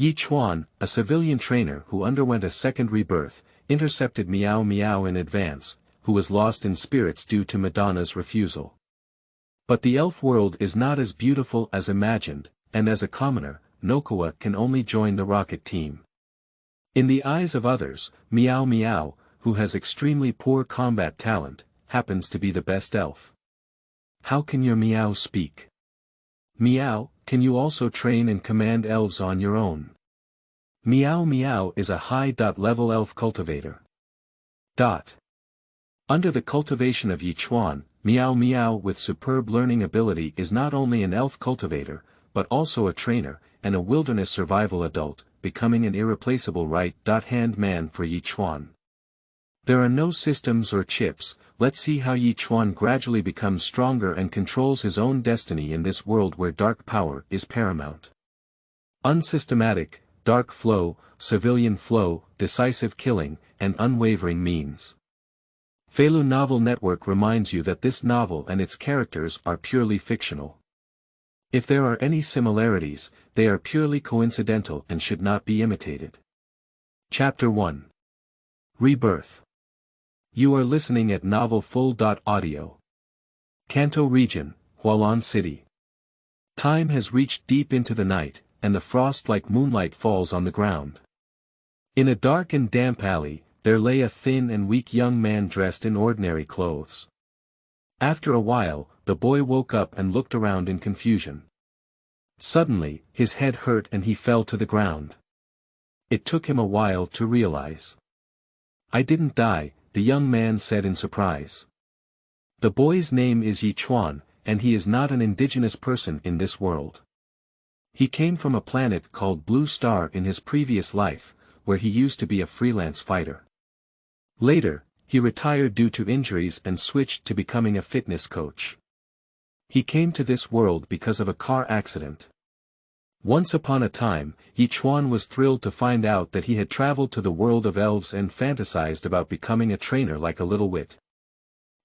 Ye Chuan, a civilian trainer who underwent a second rebirth, intercepted Meow Meow in advance, who was lost in spirits due to Madonna's refusal. But the elf world is not as beautiful as imagined, and as a commoner, Nokawa can only join the rocket team. In the eyes of others, Meow Meow, who has extremely poor combat talent, happens to be the best elf. How can your Meow speak? Meow, can you also train and command elves on your own? Meow Meow is a high-level elf cultivator. Under the cultivation of Ye Chuan, Meow Meow with superb learning ability is not only an elf cultivator, but also a trainer, and a wilderness survival adult, becoming an irreplaceable right-hand man for Ye Chuan. There are no systems or chips. Let's see how Ye Chuan gradually becomes stronger and controls his own destiny in this world where dark power is paramount. Unsystematic, dark flow, civilian flow, decisive killing, and unwavering means. Feilu Novel Network reminds you that this novel and its characters are purely fictional. If there are any similarities, they are purely coincidental and should not be imitated. Chapter 1. Rebirth. You are listening at novelfull.audio. Kanto Region, Hualan City. Time has reached deep into the night, and the frost-like moonlight falls on the ground. In a dark and damp alley, there lay a thin and weak young man dressed in ordinary clothes. After a while, the boy woke up and looked around in confusion. Suddenly, his head hurt and he fell to the ground. It took him a while to realize. I didn't die, the young man said in surprise. The boy's name is Ye Chuan, and he is not an indigenous person in this world. He came from a planet called Blue Star in his previous life, where he used to be a freelance fighter. Later, he retired due to injuries and switched to becoming a fitness coach. He came to this world because of a car accident. Once upon a time, Ye Chuan was thrilled to find out that he had traveled to the world of elves and fantasized about becoming a trainer like a little wit.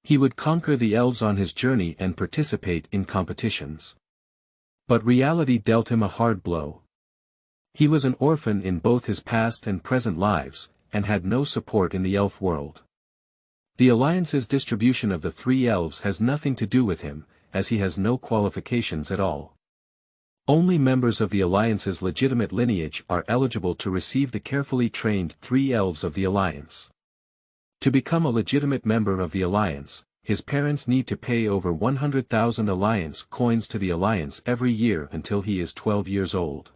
He would conquer the elves on his journey and participate in competitions. But reality dealt him a hard blow. He was an orphan in both his past and present lives, and had no support in the elf world. The Alliance's distribution of the 3 elves has nothing to do with him, as he has no qualifications at all. Only members of the Alliance's legitimate lineage are eligible to receive the carefully trained 3 elves of the Alliance. To become a legitimate member of the Alliance, his parents need to pay over 100,000 Alliance coins to the Alliance every year until he is 12 years old.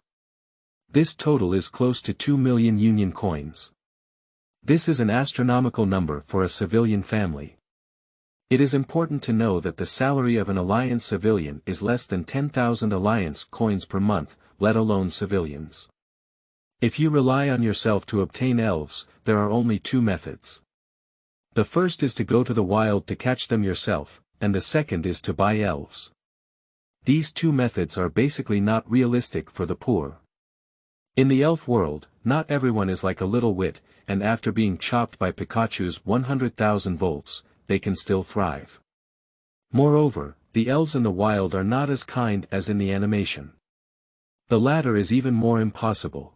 This total is close to 2 million Union coins. This is an astronomical number for a civilian family. It is important to know that the salary of an Alliance civilian is less than 10,000 Alliance coins per month, let alone civilians. If you rely on yourself to obtain elves, there are only 2 methods. The first is to go to the wild to catch them yourself, and the second is to buy elves. These 2 methods are basically not realistic for the poor. In the elf world, not everyone is like a little wit, and after being chopped by Pikachu's 100,000 volts, they can still thrive. Moreover, the elves in the wild are not as kind as in the animation. The latter is even more impossible.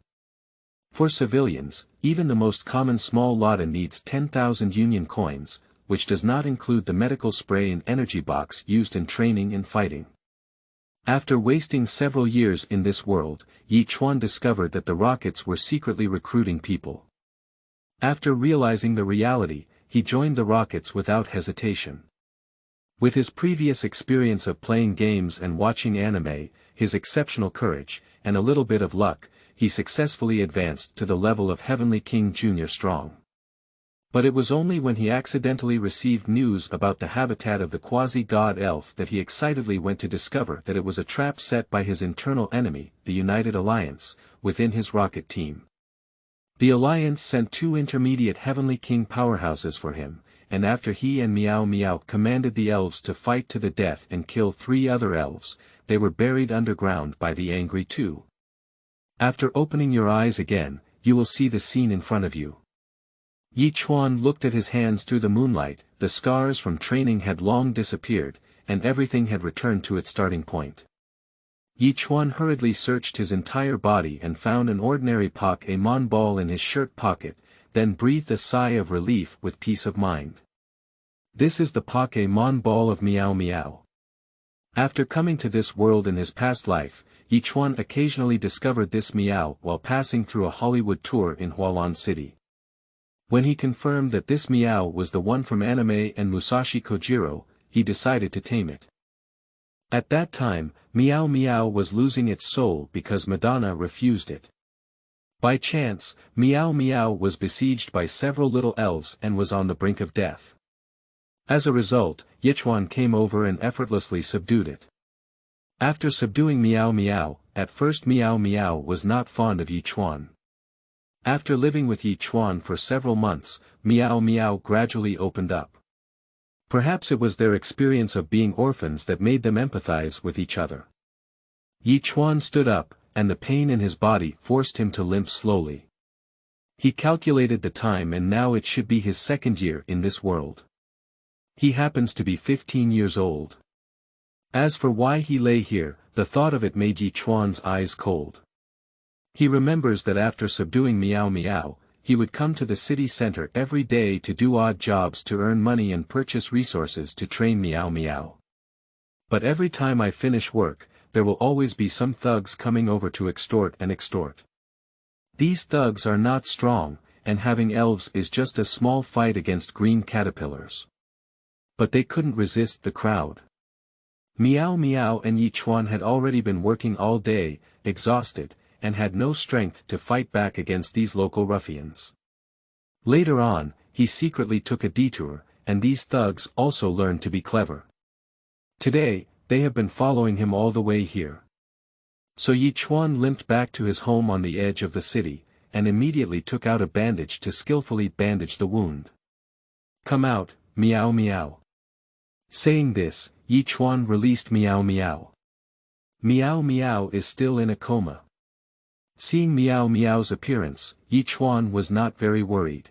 For civilians, even the most common small Lotta needs 10,000 Union coins, which does not include the medical spray and energy box used in training and fighting. After wasting several years in this world, Ye Chuan discovered that the rockets were secretly recruiting people. After realizing the reality, he joined the rockets without hesitation. With his previous experience of playing games and watching anime, his exceptional courage, and a little bit of luck, he successfully advanced to the level of Heavenly King Jr. Strong. But it was only when he accidentally received news about the habitat of the quasi-god elf that he excitedly went to discover that it was a trap set by his internal enemy, the United Alliance, within his rocket team. The Alliance sent 2 intermediate Heavenly King powerhouses for him, and after he and Meow Meow commanded the elves to fight to the death and kill 3 other elves, they were buried underground by the angry 2. After opening your eyes again, you will see the scene in front of you. Ye Chuan looked at his hands through the moonlight, the scars from training had long disappeared, and everything had returned to its starting point. Ye Chuan hurriedly searched his entire body and found an ordinary Pokémon ball in his shirt pocket, then breathed a sigh of relief with peace of mind. This is the Pokémon ball of Meow Meow. After coming to this world in his past life, Ye Chuan occasionally discovered this Meow while passing through a Hollywood tour in Hualan City. When he confirmed that this Meow was the one from anime and Musashi Kojiro, he decided to tame it. At that time, Meow Meow was losing its soul because Madonna refused it. By chance, Meow Meow was besieged by several little elves and was on the brink of death. As a result, Ye Chuan came over and effortlessly subdued it. After subduing Meow Meow, at first Meow Meow was not fond of Ye Chuan. After living with Ye Chuan for several months, Meow Meow gradually opened up. Perhaps it was their experience of being orphans that made them empathize with each other. Ye Chuan stood up, and the pain in his body forced him to limp slowly. He calculated the time and now it should be his second year in this world. He happens to be 15 years old. As for why he lay here, the thought of it made Ye Chuan's eyes cold. He remembers that after subduing Meow Meow, he would come to the city center every day to do odd jobs to earn money and purchase resources to train Meow Meow. But every time I finish work, there will always be some thugs coming over to extort. These thugs are not strong, and having elves is just a small fight against green caterpillars. But they couldn't resist the crowd. Meow Meow and Ye Chuan had already been working all day, exhausted, and had no strength to fight back against these local ruffians. Later on, he secretly took a detour, and these thugs also learned to be clever. Today, they have been following him all the way here. So Ye Chuan limped back to his home on the edge of the city, and immediately took out a bandage to skillfully bandage the wound. "Come out, Meow Meow." Saying this, Ye Chuan released Meow Meow. Meow Meow is still in a coma. Seeing Meow Meow's appearance, Ye Chuan was not very worried.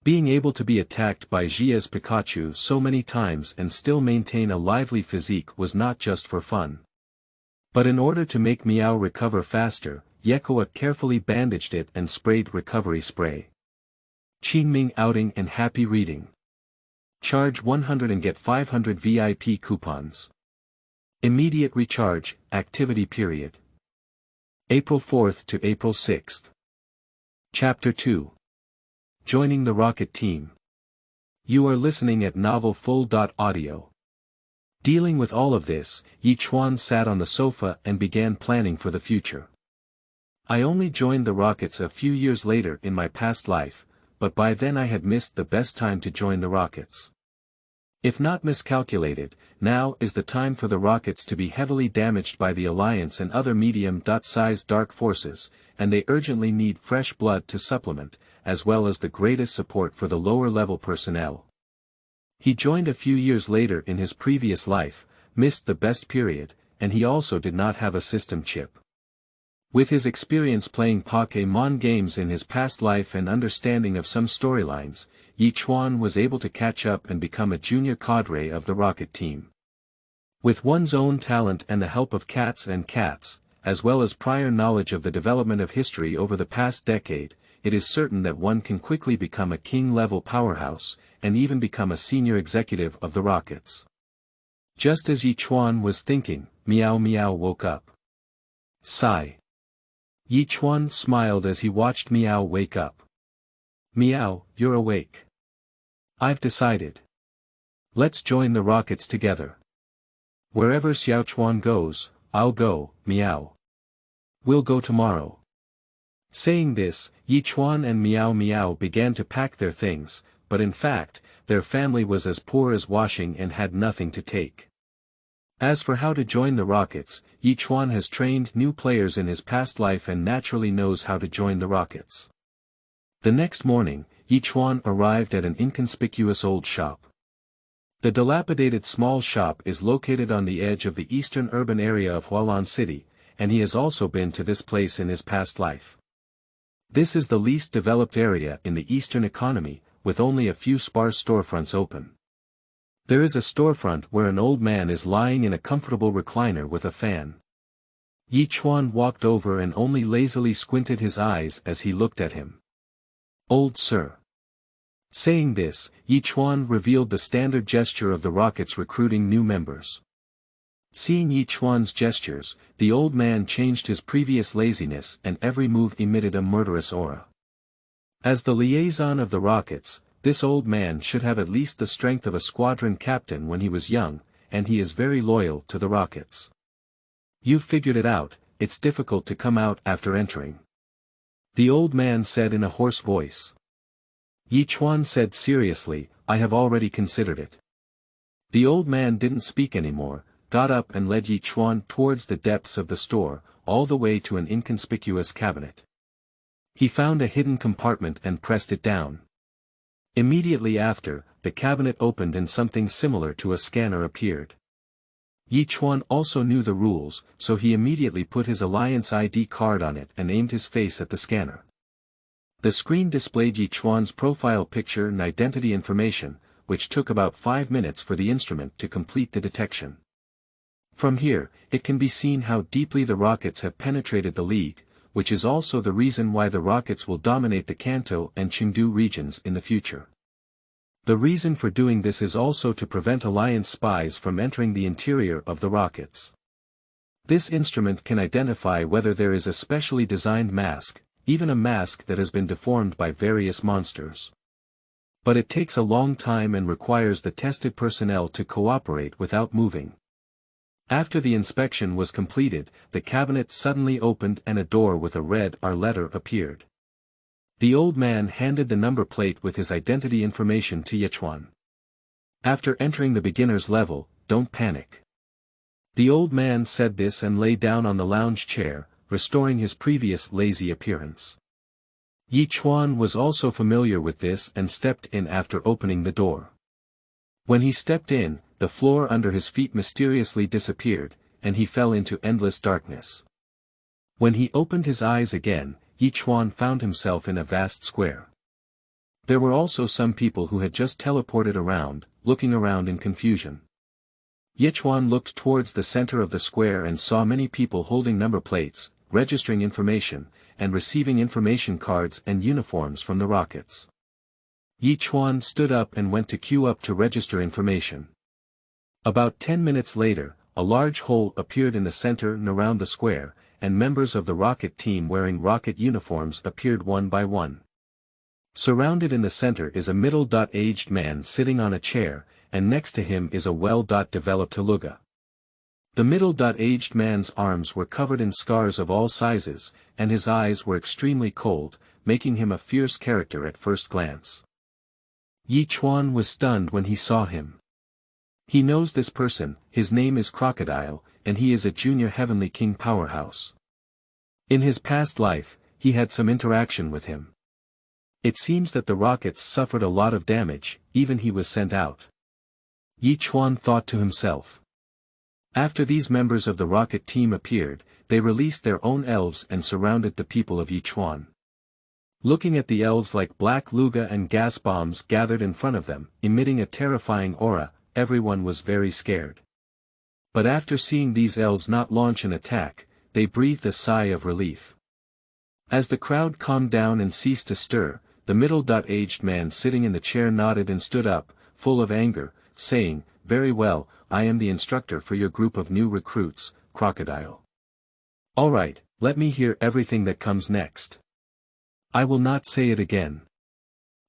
Being able to be attacked by Jia's Pikachu so many times and still maintain a lively physique was not just for fun. But in order to make Meow recover faster, Yekoa carefully bandaged it and sprayed recovery spray. Qingming outing and happy reading. Charge 100 and get 500 VIP coupons. Immediate recharge, activity period. April 4th to April 6th. Chapter 2. Joining the Rocket Team. You are listening at novelfull.audio. Dealing with all of this, Ye Chuan sat on the sofa and began planning for the future. I only joined the Rockets a few years later in my past life, but by then I had missed the best time to join the Rockets. If not miscalculated, now is the time for the Rockets to be heavily damaged by the Alliance and other medium-sized dark forces, and they urgently need fresh blood to supplement, as well as the greatest support for the lower-level personnel. He joined a few years later in his previous life, missed the best period, and he also did not have a system chip. With his experience playing Pokémon games in his past life and understanding of some storylines, Ye Chuan was able to catch up and become a junior cadre of the Rocket Team. With one's own talent and the help of cats, as well as prior knowledge of the development of history over the past decade, it is certain that one can quickly become a king-level powerhouse, and even become a senior executive of the Rockets. Just as Ye Chuan was thinking, Meow Meow woke up. Sigh. Ye Chuan smiled as he watched Meow wake up. Meow, you're awake. I've decided. Let's join the Rockets together. Wherever Xiao Chuan goes, I'll go, Meow. We'll go tomorrow. Saying this, Ye Chuan and Meow Meow began to pack their things, but in fact, their family was as poor as washing and had nothing to take. As for how to join the Rockets, Ye Chuan has trained new players in his past life and naturally knows how to join the Rockets. The next morning, Ye Chuan arrived at an inconspicuous old shop. The dilapidated small shop is located on the edge of the eastern urban area of Hualan City, and he has also been to this place in his past life. This is the least developed area in the eastern economy, with only a few sparse storefronts open. There is a storefront where an old man is lying in a comfortable recliner with a fan. Ye Chuan walked over and only lazily squinted his eyes as he looked at him. "Old sir." Saying this, Ye Chuan revealed the standard gesture of the rockets recruiting new members. Seeing Ye Chuan's gestures, the old man changed his previous laziness and every move emitted a murderous aura. As the liaison of the rockets, this old man should have at least the strength of a squadron captain when he was young, and he is very loyal to the rockets. "You've figured it out, it's difficult to come out after entering," the old man said in a hoarse voice. Ye Chuan said seriously, "I have already considered it." The old man didn't speak anymore, got up and led Ye Chuan towards the depths of the store, all the way to an inconspicuous cabinet. He found a hidden compartment and pressed it down. Immediately after, the cabinet opened and something similar to a scanner appeared. Ye Chuan also knew the rules, so he immediately put his Alliance ID card on it and aimed his face at the scanner. The screen displayed Ye Chuan's profile picture and identity information, which took about 5 minutes for the instrument to complete the detection. From here, it can be seen how deeply the rockets have penetrated the League, which is also the reason why the rockets will dominate the Kanto and Chengdu regions in the future. The reason for doing this is also to prevent Alliance spies from entering the interior of the rockets. This instrument can identify whether there is a specially designed mask, even a mask that has been deformed by various monsters. But it takes a long time and requires the tested personnel to cooperate without moving. After the inspection was completed, the cabinet suddenly opened and a door with a red R letter appeared. The old man handed the number plate with his identity information to Ye Chuan. "After entering the beginner's level, don't panic." The old man said this and lay down on the lounge chair, restoring his previous lazy appearance. Ye Chuan was also familiar with this and stepped in after opening the door. When he stepped in, the floor under his feet mysteriously disappeared, and he fell into endless darkness. When he opened his eyes again, Ye Chuan found himself in a vast square. There were also some people who had just teleported around, looking around in confusion. Ye Chuan looked towards the center of the square and saw many people holding number plates, registering information, and receiving information cards and uniforms from the rockets. Ye Chuan stood up and went to queue up to register information. About 10 minutes later, a large hole appeared in the center and around the square, and members of the rocket team wearing rocket uniforms appeared one by one. Surrounded in the center is a middle-aged man sitting on a chair, and next to him is a well-developed Haluga. The middle-aged man's arms were covered in scars of all sizes, and his eyes were extremely cold, making him a fierce character at first glance. Ye Chuan was stunned when he saw him. He knows this person, his name is Crocodile, and he is a junior Heavenly King powerhouse. In his past life, he had some interaction with him. It seems that the rockets suffered a lot of damage, even he was sent out. Ye Chuan thought to himself. After these members of the rocket team appeared, they released their own elves and surrounded the people of Ye Chuan. Looking at the elves like black Luga and gas bombs gathered in front of them, emitting a terrifying aura, everyone was very scared. But after seeing these elves not launch an attack, they breathed a sigh of relief. As the crowd calmed down and ceased to stir, the middle-aged man sitting in the chair nodded and stood up, full of anger, saying, "Very well, I am the instructor for your group of new recruits, Crocodile. All right, let me hear everything that comes next. I will not say it again.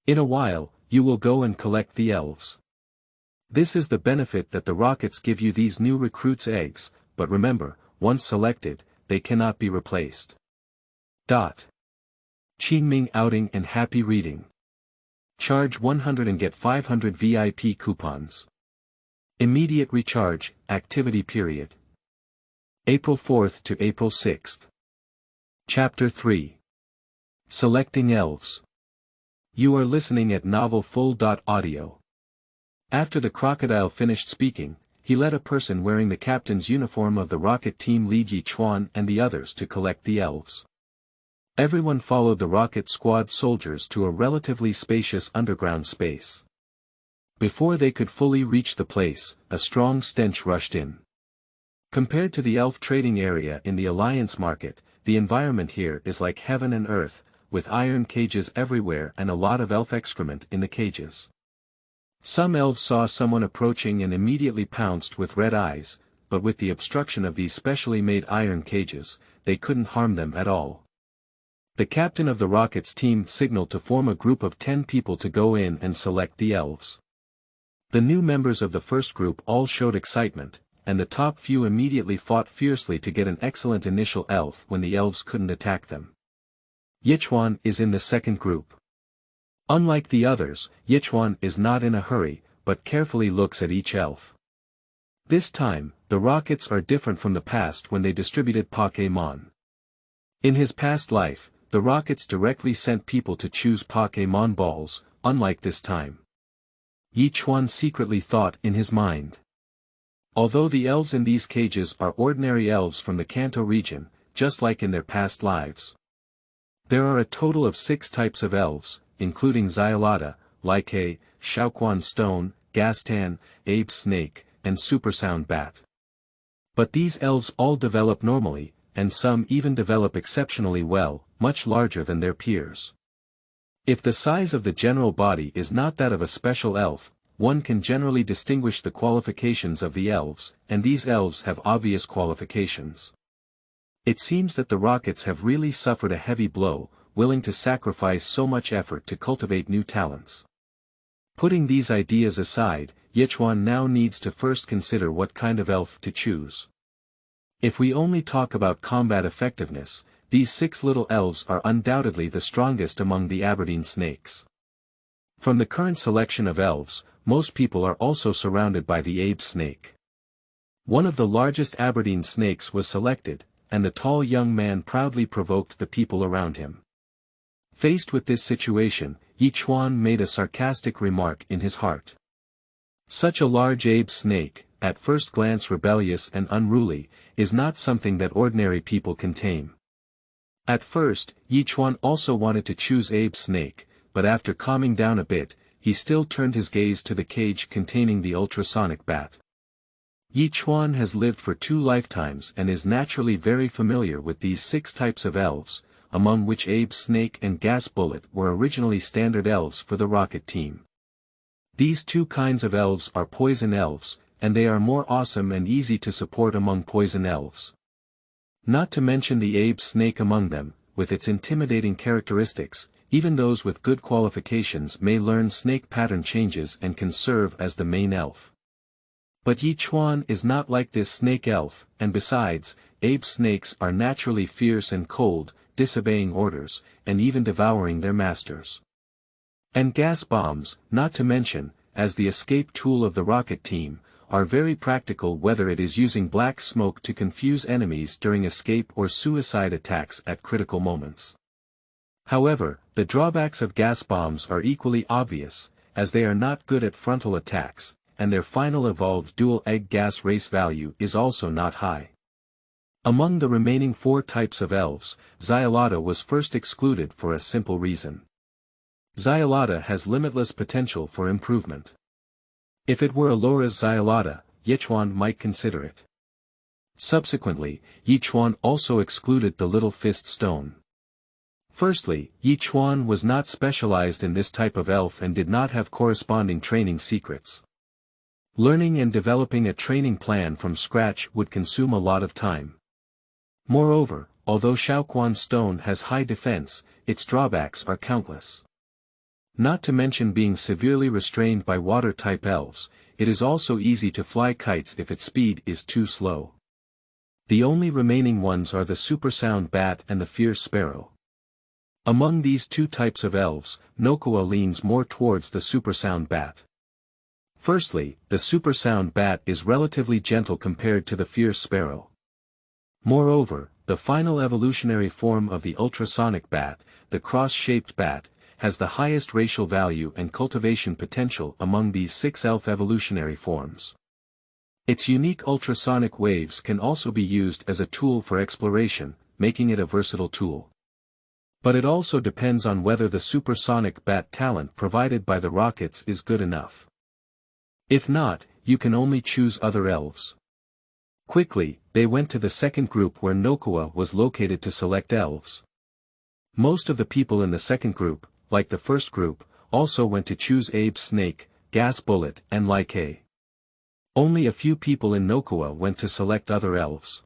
In a while, you will go and collect the elves. This is the benefit that the rockets give you, these new recruits' eggs, but remember, once selected, they cannot be replaced. Qingming outing and happy reading. Charge 100 and get 500 VIP coupons. Immediate recharge, activity period. April 4th to April 6th. Chapter 3. Selecting Elves. You are listening at novelfull.audio. After the crocodile finished speaking, he led a person wearing the captain's uniform of the rocket team lead Ye Chuan and the others to collect the elves. Everyone followed the rocket squad soldiers to a relatively spacious underground space. Before they could fully reach the place, a strong stench rushed in. Compared to the elf trading area in the Alliance market, the environment here is like heaven and earth, with iron cages everywhere and a lot of elf excrement in the cages. Some elves saw someone approaching and immediately pounced with red eyes, but with the obstruction of these specially made iron cages, they couldn't harm them at all. The captain of the Rockets team signaled to form a group of 10 people to go in and select the elves. The new members of the first group all showed excitement, and the top few immediately fought fiercely to get an excellent initial elf when the elves couldn't attack them. Ye Chuan is in the second group. Unlike the others, Ye Chuan is not in a hurry, but carefully looks at each elf. This time, the Rockets are different from the past when they distributed Pokémon. In his past life, the Rockets directly sent people to choose Pokémon balls, unlike this time. Ye Chuan secretly thought in his mind. Although the elves in these cages are ordinary elves from the Kanto region, just like in their past lives. There are a total of 6 types of elves, including Xialada, Like, Xiaoquan Stone, Gastan, Abe Snake, and Supersound Bat. But these elves all develop normally, and some even develop exceptionally well, much larger than their peers. If the size of the general body is not that of a special elf, one can generally distinguish the qualifications of the elves, and these elves have obvious qualifications. It seems that the Rockets have really suffered a heavy blow, willing to sacrifice so much effort to cultivate new talents. Putting these ideas aside, Ye Chuan now needs to first consider what kind of elf to choose. If we only talk about combat effectiveness, these 6 little elves are undoubtedly the strongest among the Aberdeen snakes. From the current selection of elves, most people are also surrounded by the Abe snake. One of the largest Aberdeen snakes was selected, and the tall young man proudly provoked the people around him. Faced with this situation, Ye Chuan made a sarcastic remark in his heart. Such a large Abe snake, at first glance rebellious and unruly, is not something that ordinary people can tame. At first, Ye Chuan also wanted to choose Abe snake, but after calming down a bit, he still turned his gaze to the cage containing the ultrasonic bat. Ye Chuan has lived for 2 lifetimes and is naturally very familiar with these 6 types of elves, among which Abe Snake and Gas Bullet were originally standard elves for the Rocket team. These 2 kinds of elves are poison elves, and they are more awesome and easy to support among poison elves. Not to mention the Abe Snake among them, with its intimidating characteristics, even those with good qualifications may learn snake pattern changes and can serve as the main elf. But Ye Chuan is not like this snake elf, and besides, Abe Snakes are naturally fierce and cold, disobeying orders, and even devouring their masters. And gas bombs, not to mention, as the escape tool of the Rocket team, are very practical whether it is using black smoke to confuse enemies during escape or suicide attacks at critical moments. However, the drawbacks of gas bombs are equally obvious, as they are not good at frontal attacks, and their final evolved dual egg gas race value is also not high. Among the remaining 4 types of elves, Xialada was first excluded for a simple reason. Xialada has limitless potential for improvement. If it were Alora's Xialada, Ye Chuan might consider it. Subsequently, Ye Chuan also excluded the Little Fist Stone. Firstly, Ye Chuan was not specialized in this type of elf and did not have corresponding training secrets. Learning and developing a training plan from scratch would consume a lot of time. Moreover, although Xiaoquan Stone has high defense, its drawbacks are countless. Not to mention being severely restrained by water-type elves, it is also easy to fly kites if its speed is too slow. The only remaining ones are the Supersound Bat and the Fierce Sparrow. Among these 2 types of elves, Nokawa leans more towards the Supersound Bat. Firstly, the Supersound Bat is relatively gentle compared to the Fierce Sparrow. Moreover, the final evolutionary form of the ultrasonic bat, the cross-shaped bat, has the highest racial value and cultivation potential among these 6 elf evolutionary forms. Its unique ultrasonic waves can also be used as a tool for exploration, making it a versatile tool. But it also depends on whether the supersonic bat talent provided by the Rockets is good enough. If not, you can only choose other elves. Quickly, they went to the second group where Nokawa was located to select elves. Most of the people in the second group, like the first group, also went to choose Abe's snake, gas bullet and Like. Only a few people in Nokawa went to select other elves.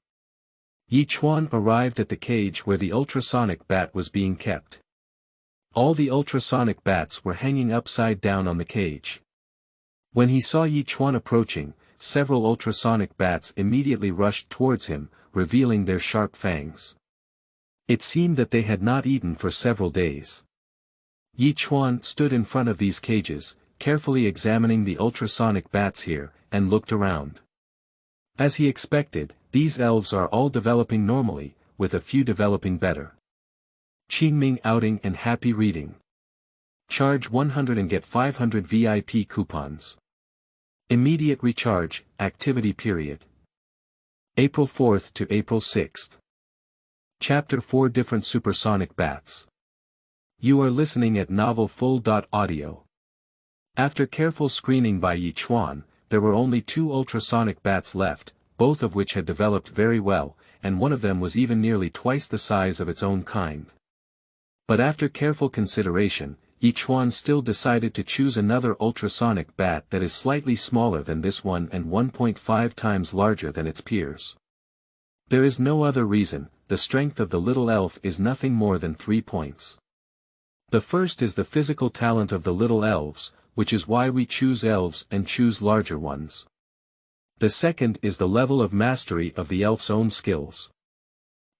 Ye Chuan arrived at the cage where the ultrasonic bat was being kept. All the ultrasonic bats were hanging upside down on the cage. When he saw Ye Chuan approaching, several ultrasonic bats immediately rushed towards him, revealing their sharp fangs. It seemed that they had not eaten for several days. Ye Chuan stood in front of these cages, carefully examining the ultrasonic bats here, and looked around. As he expected, these elves are all developing normally, with a few developing better. Qingming outing and happy reading. Charge 100 and get 500 VIP coupons. Immediate recharge, activity period. April 4th to April 6th. Chapter 4 Different Supersonic Bats. You are listening at novelfull.audio. After careful screening by Ye Chuan, there were only 2 ultrasonic bats left, both of which had developed very well, and one of them was even nearly twice the size of its own kind. But after careful consideration, Ye Chuan still decided to choose another ultrasonic bat that is slightly smaller than this one and 1.5 times larger than its peers. There is no other reason. The strength of the little elf is nothing more than 3 points. The first is the physical talent of the little elves, which is why we choose elves and choose larger ones. The second is the level of mastery of the elf's own skills.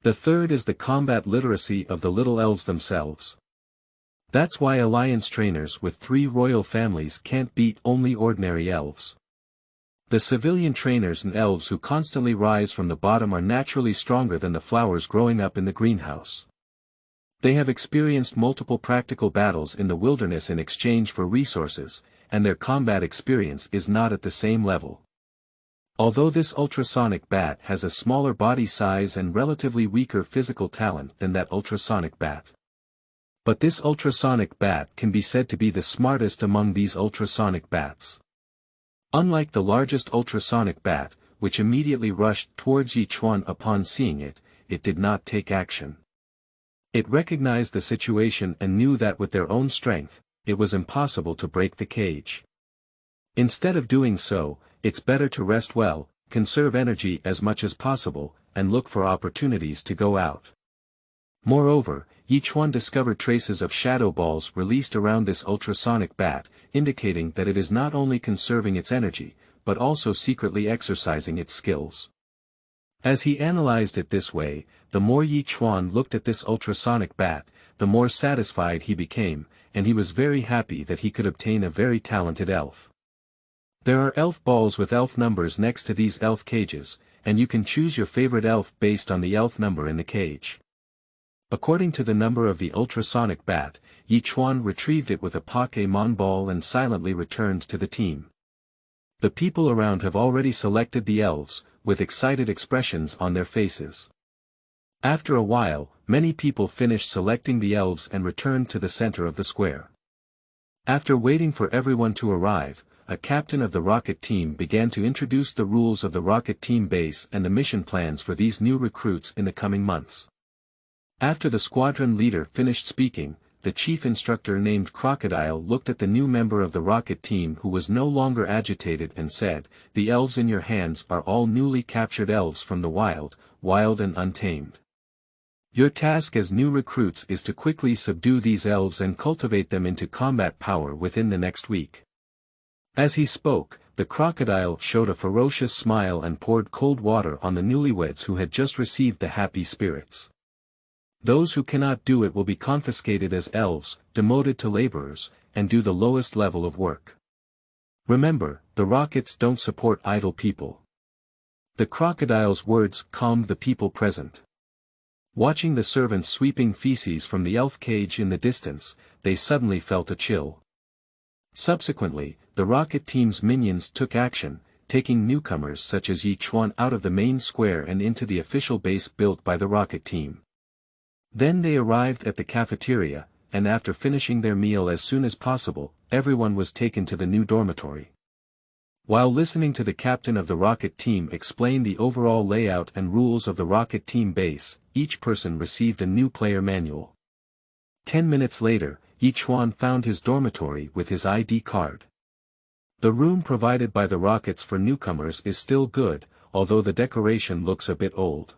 The third is the combat literacy of the little elves themselves. That's why alliance trainers with 3 royal families can't beat only ordinary elves. The civilian trainers and elves who constantly rise from the bottom are naturally stronger than the flowers growing up in the greenhouse. They have experienced multiple practical battles in the wilderness in exchange for resources, and their combat experience is not at the same level. Although this ultrasonic bat has a smaller body size and relatively weaker physical talent than that ultrasonic bat. But this ultrasonic bat can be said to be the smartest among these ultrasonic bats. Unlike the largest ultrasonic bat, which immediately rushed towards Ye Chuan upon seeing it, it did not take action. It recognized the situation and knew that with their own strength, it was impossible to break the cage. Instead of doing so, it's better to rest well, conserve energy as much as possible, and look for opportunities to go out. Moreover, Ye Chuan discovered traces of shadow balls released around this ultrasonic bat, indicating that it is not only conserving its energy, but also secretly exercising its skills. As he analyzed it this way, the more Ye Chuan looked at this ultrasonic bat, the more satisfied he became, and he was very happy that he could obtain a very talented elf. There are elf balls with elf numbers next to these elf cages, and you can choose your favorite elf based on the elf number in the cage. According to the number of the ultrasonic bat, Ye Chuan retrieved it with a Pokémon ball and silently returned to the team. The people around have already selected the elves, with excited expressions on their faces. After a while, many people finished selecting the elves and returned to the center of the square. After waiting for everyone to arrive, a captain of the rocket team began to introduce the rules of the rocket team base and the mission plans for these new recruits in the coming months. After the squadron leader finished speaking, the chief instructor named Crocodile looked at the new member of the rocket team who was no longer agitated and said, "The elves in your hands are all newly captured elves from the wild and untamed. Your task as new recruits is to quickly subdue these elves and cultivate them into combat power within the next week." As he spoke, the crocodile showed a ferocious smile and poured cold water on the newlyweds who had just received the happy spirits. Those who cannot do it will be confiscated as elves, demoted to laborers, and do the lowest level of work. Remember, the rockets don't support idle people. The crocodile's words calmed the people present. Watching the servants sweeping feces from the elf cage in the distance, they suddenly felt a chill. Subsequently, the rocket team's minions took action, taking newcomers such as Ye Chuan out of the main square and into the official base built by the rocket team. Then they arrived at the cafeteria, and after finishing their meal as soon as possible, everyone was taken to the new dormitory. While listening to the captain of the rocket team explain the overall layout and rules of the rocket team base, each person received a new player manual. 10 minutes later, Ye Chuan found his dormitory with his ID card. The room provided by the rockets for newcomers is still good, although the decoration looks a bit old.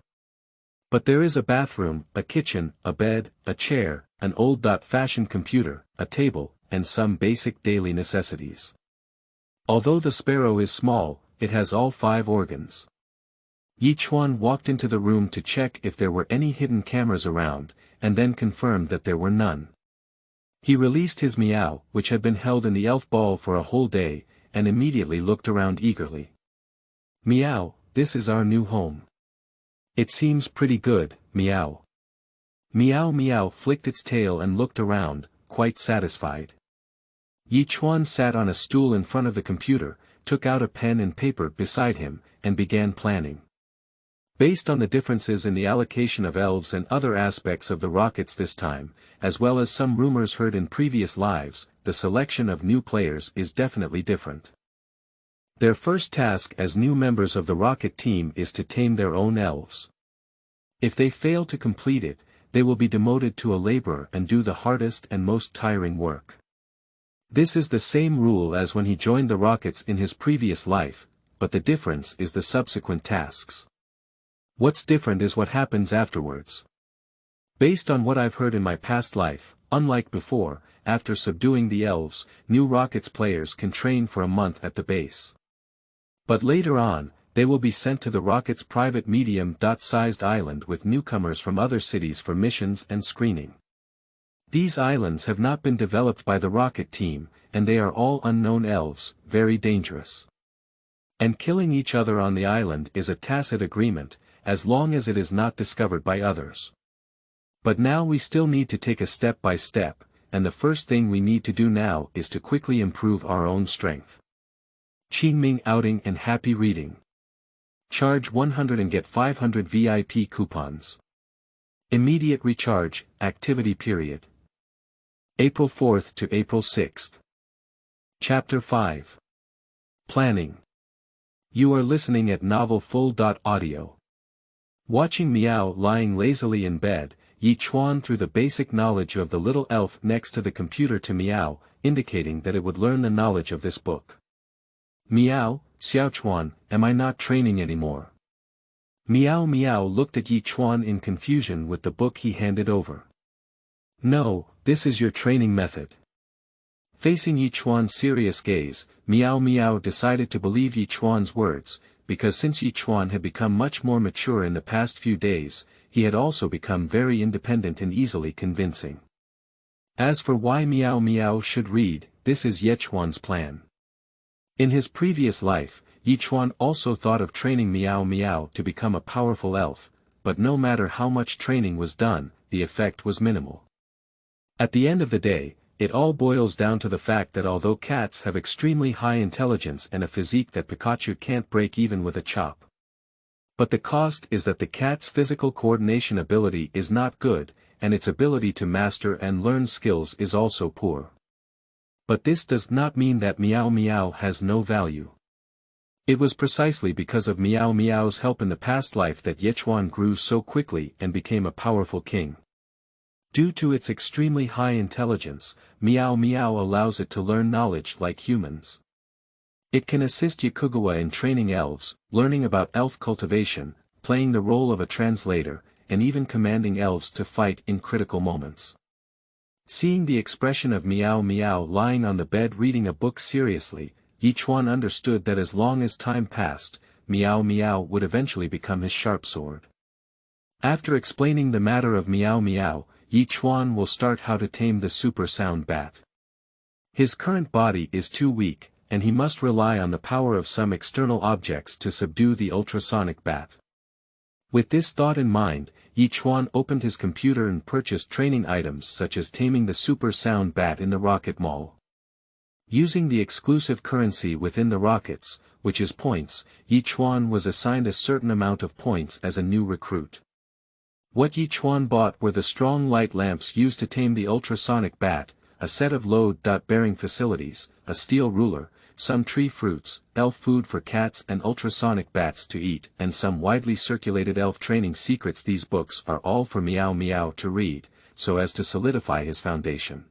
But there is a bathroom, a kitchen, a bed, a chair, an old-fashioned computer, a table, and some basic daily necessities. Although the sparrow is small, it has all 5 organs. Ye Chuan walked into the room to check if there were any hidden cameras around, and then confirmed that there were none. He released his meow, which had been held in the elf ball for a whole day, and immediately looked around eagerly. Meow, this is our new home. It seems pretty good, meow. Meow Meow flicked its tail and looked around, quite satisfied. Ye Chuan sat on a stool in front of the computer, took out a pen and paper beside him, and began planning. Based on the differences in the allocation of elves and other aspects of the rockets this time, as well as some rumors heard in previous lives, the selection of new players is definitely different. Their first task as new members of the rocket team is to tame their own elves. If they fail to complete it, they will be demoted to a laborer and do the hardest and most tiring work. This is the same rule as when he joined the rockets in his previous life, but the difference is the subsequent tasks. What's different is what happens afterwards. Based on what I've heard in my past life, unlike before, after subduing the elves, new rockets players can train for a month at the base. But later on, they will be sent to the rocket's private medium-sized island with newcomers from other cities for missions and screening. These islands have not been developed by the rocket team, and they are all unknown elves, very dangerous. And killing each other on the island is a tacit agreement, as long as it is not discovered by others. But now we still need to take a step by step, and the first thing we need to do now is to quickly improve our own strength. Qingming outing and happy reading. Charge 100 and get 500 VIP coupons. Immediate recharge, activity period. April 4th to April 6th. Chapter 5. Planning. You are listening at novelfull.audio. Watching Meow lying lazily in bed, Ye Chuan threw the basic knowledge of the little elf next to the computer to Meow, indicating that it would learn the knowledge of this book. Meow, Xiao Chuan, am I not training anymore? Meow Meow looked at Ye Chuan in confusion with the book he handed over. No, this is your training method. Facing Ye Chuan's serious gaze, Meow Meow decided to believe Ye Chuan's words, because since Ye Chuan had become much more mature in the past few days, he had also become very independent and easily convincing. As for why Meow Meow should read, this is Ye Chuan's plan. In his previous life, Ye Chuan also thought of training Meow Meow to become a powerful elf, but no matter how much training was done, the effect was minimal. At the end of the day, it all boils down to the fact that although cats have extremely high intelligence and a physique that Pikachu can't break even with a chop. But the cost is that the cat's physical coordination ability is not good, and its ability to master and learn skills is also poor. But this does not mean that Meow Meow has no value. It was precisely because of Meow Meow's help in the past life that Ye Chuan grew so quickly and became a powerful king. Due to its extremely high intelligence, Meow Meow allows it to learn knowledge like humans. It can assist Yakugawa in training elves, learning about elf cultivation, playing the role of a translator, and even commanding elves to fight in critical moments. Seeing the expression of Meow Meow lying on the bed reading a book seriously, Ye Chuan understood that as long as time passed, Meow Meow would eventually become his sharp sword. After explaining the matter of Meow Meow, Ye Chuan will start how to tame the super sound bat. His current body is too weak, and he must rely on the power of some external objects to subdue the ultrasonic bat. With this thought in mind, Ye Chuan opened his computer and purchased training items such as taming the super sound bat in the rocket mall. Using the exclusive currency within the rockets, which is points, Ye Chuan was assigned a certain amount of points as a new recruit. What Ye Chuan bought were the strong light lamps used to tame the ultrasonic bat, a set of load-bearing facilities, a steel ruler, some tree fruits, elf food for cats and ultrasonic bats to eat, and some widely circulated elf training secrets. These books are all for Meow Meow to read, so as to solidify his foundation.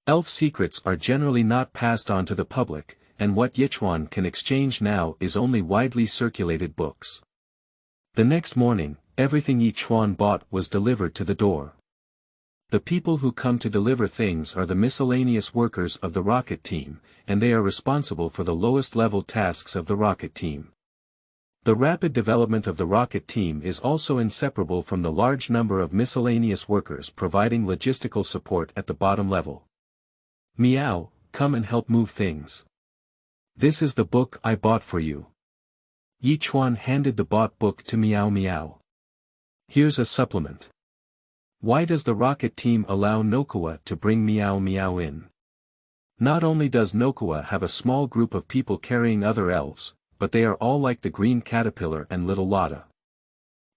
Elf secrets are generally not passed on to the public, and what Ye Chuan can exchange now is only widely circulated books. The next morning, everything Ye Chuan bought was delivered to the door. The people who come to deliver things are the miscellaneous workers of the rocket team, and they are responsible for the lowest level tasks of the rocket team. The rapid development of the rocket team is also inseparable from the large number of miscellaneous workers providing logistical support at the bottom level. Meow, come and help move things. This is the book I bought for you. Ye Chuan handed the bought book to Meow Meow. Here's a supplement. Why does the rocket team allow Nokawa to bring Meow Meow in? Not only does Nokawa have a small group of people carrying other elves, but they are all like the green caterpillar and little Lotta.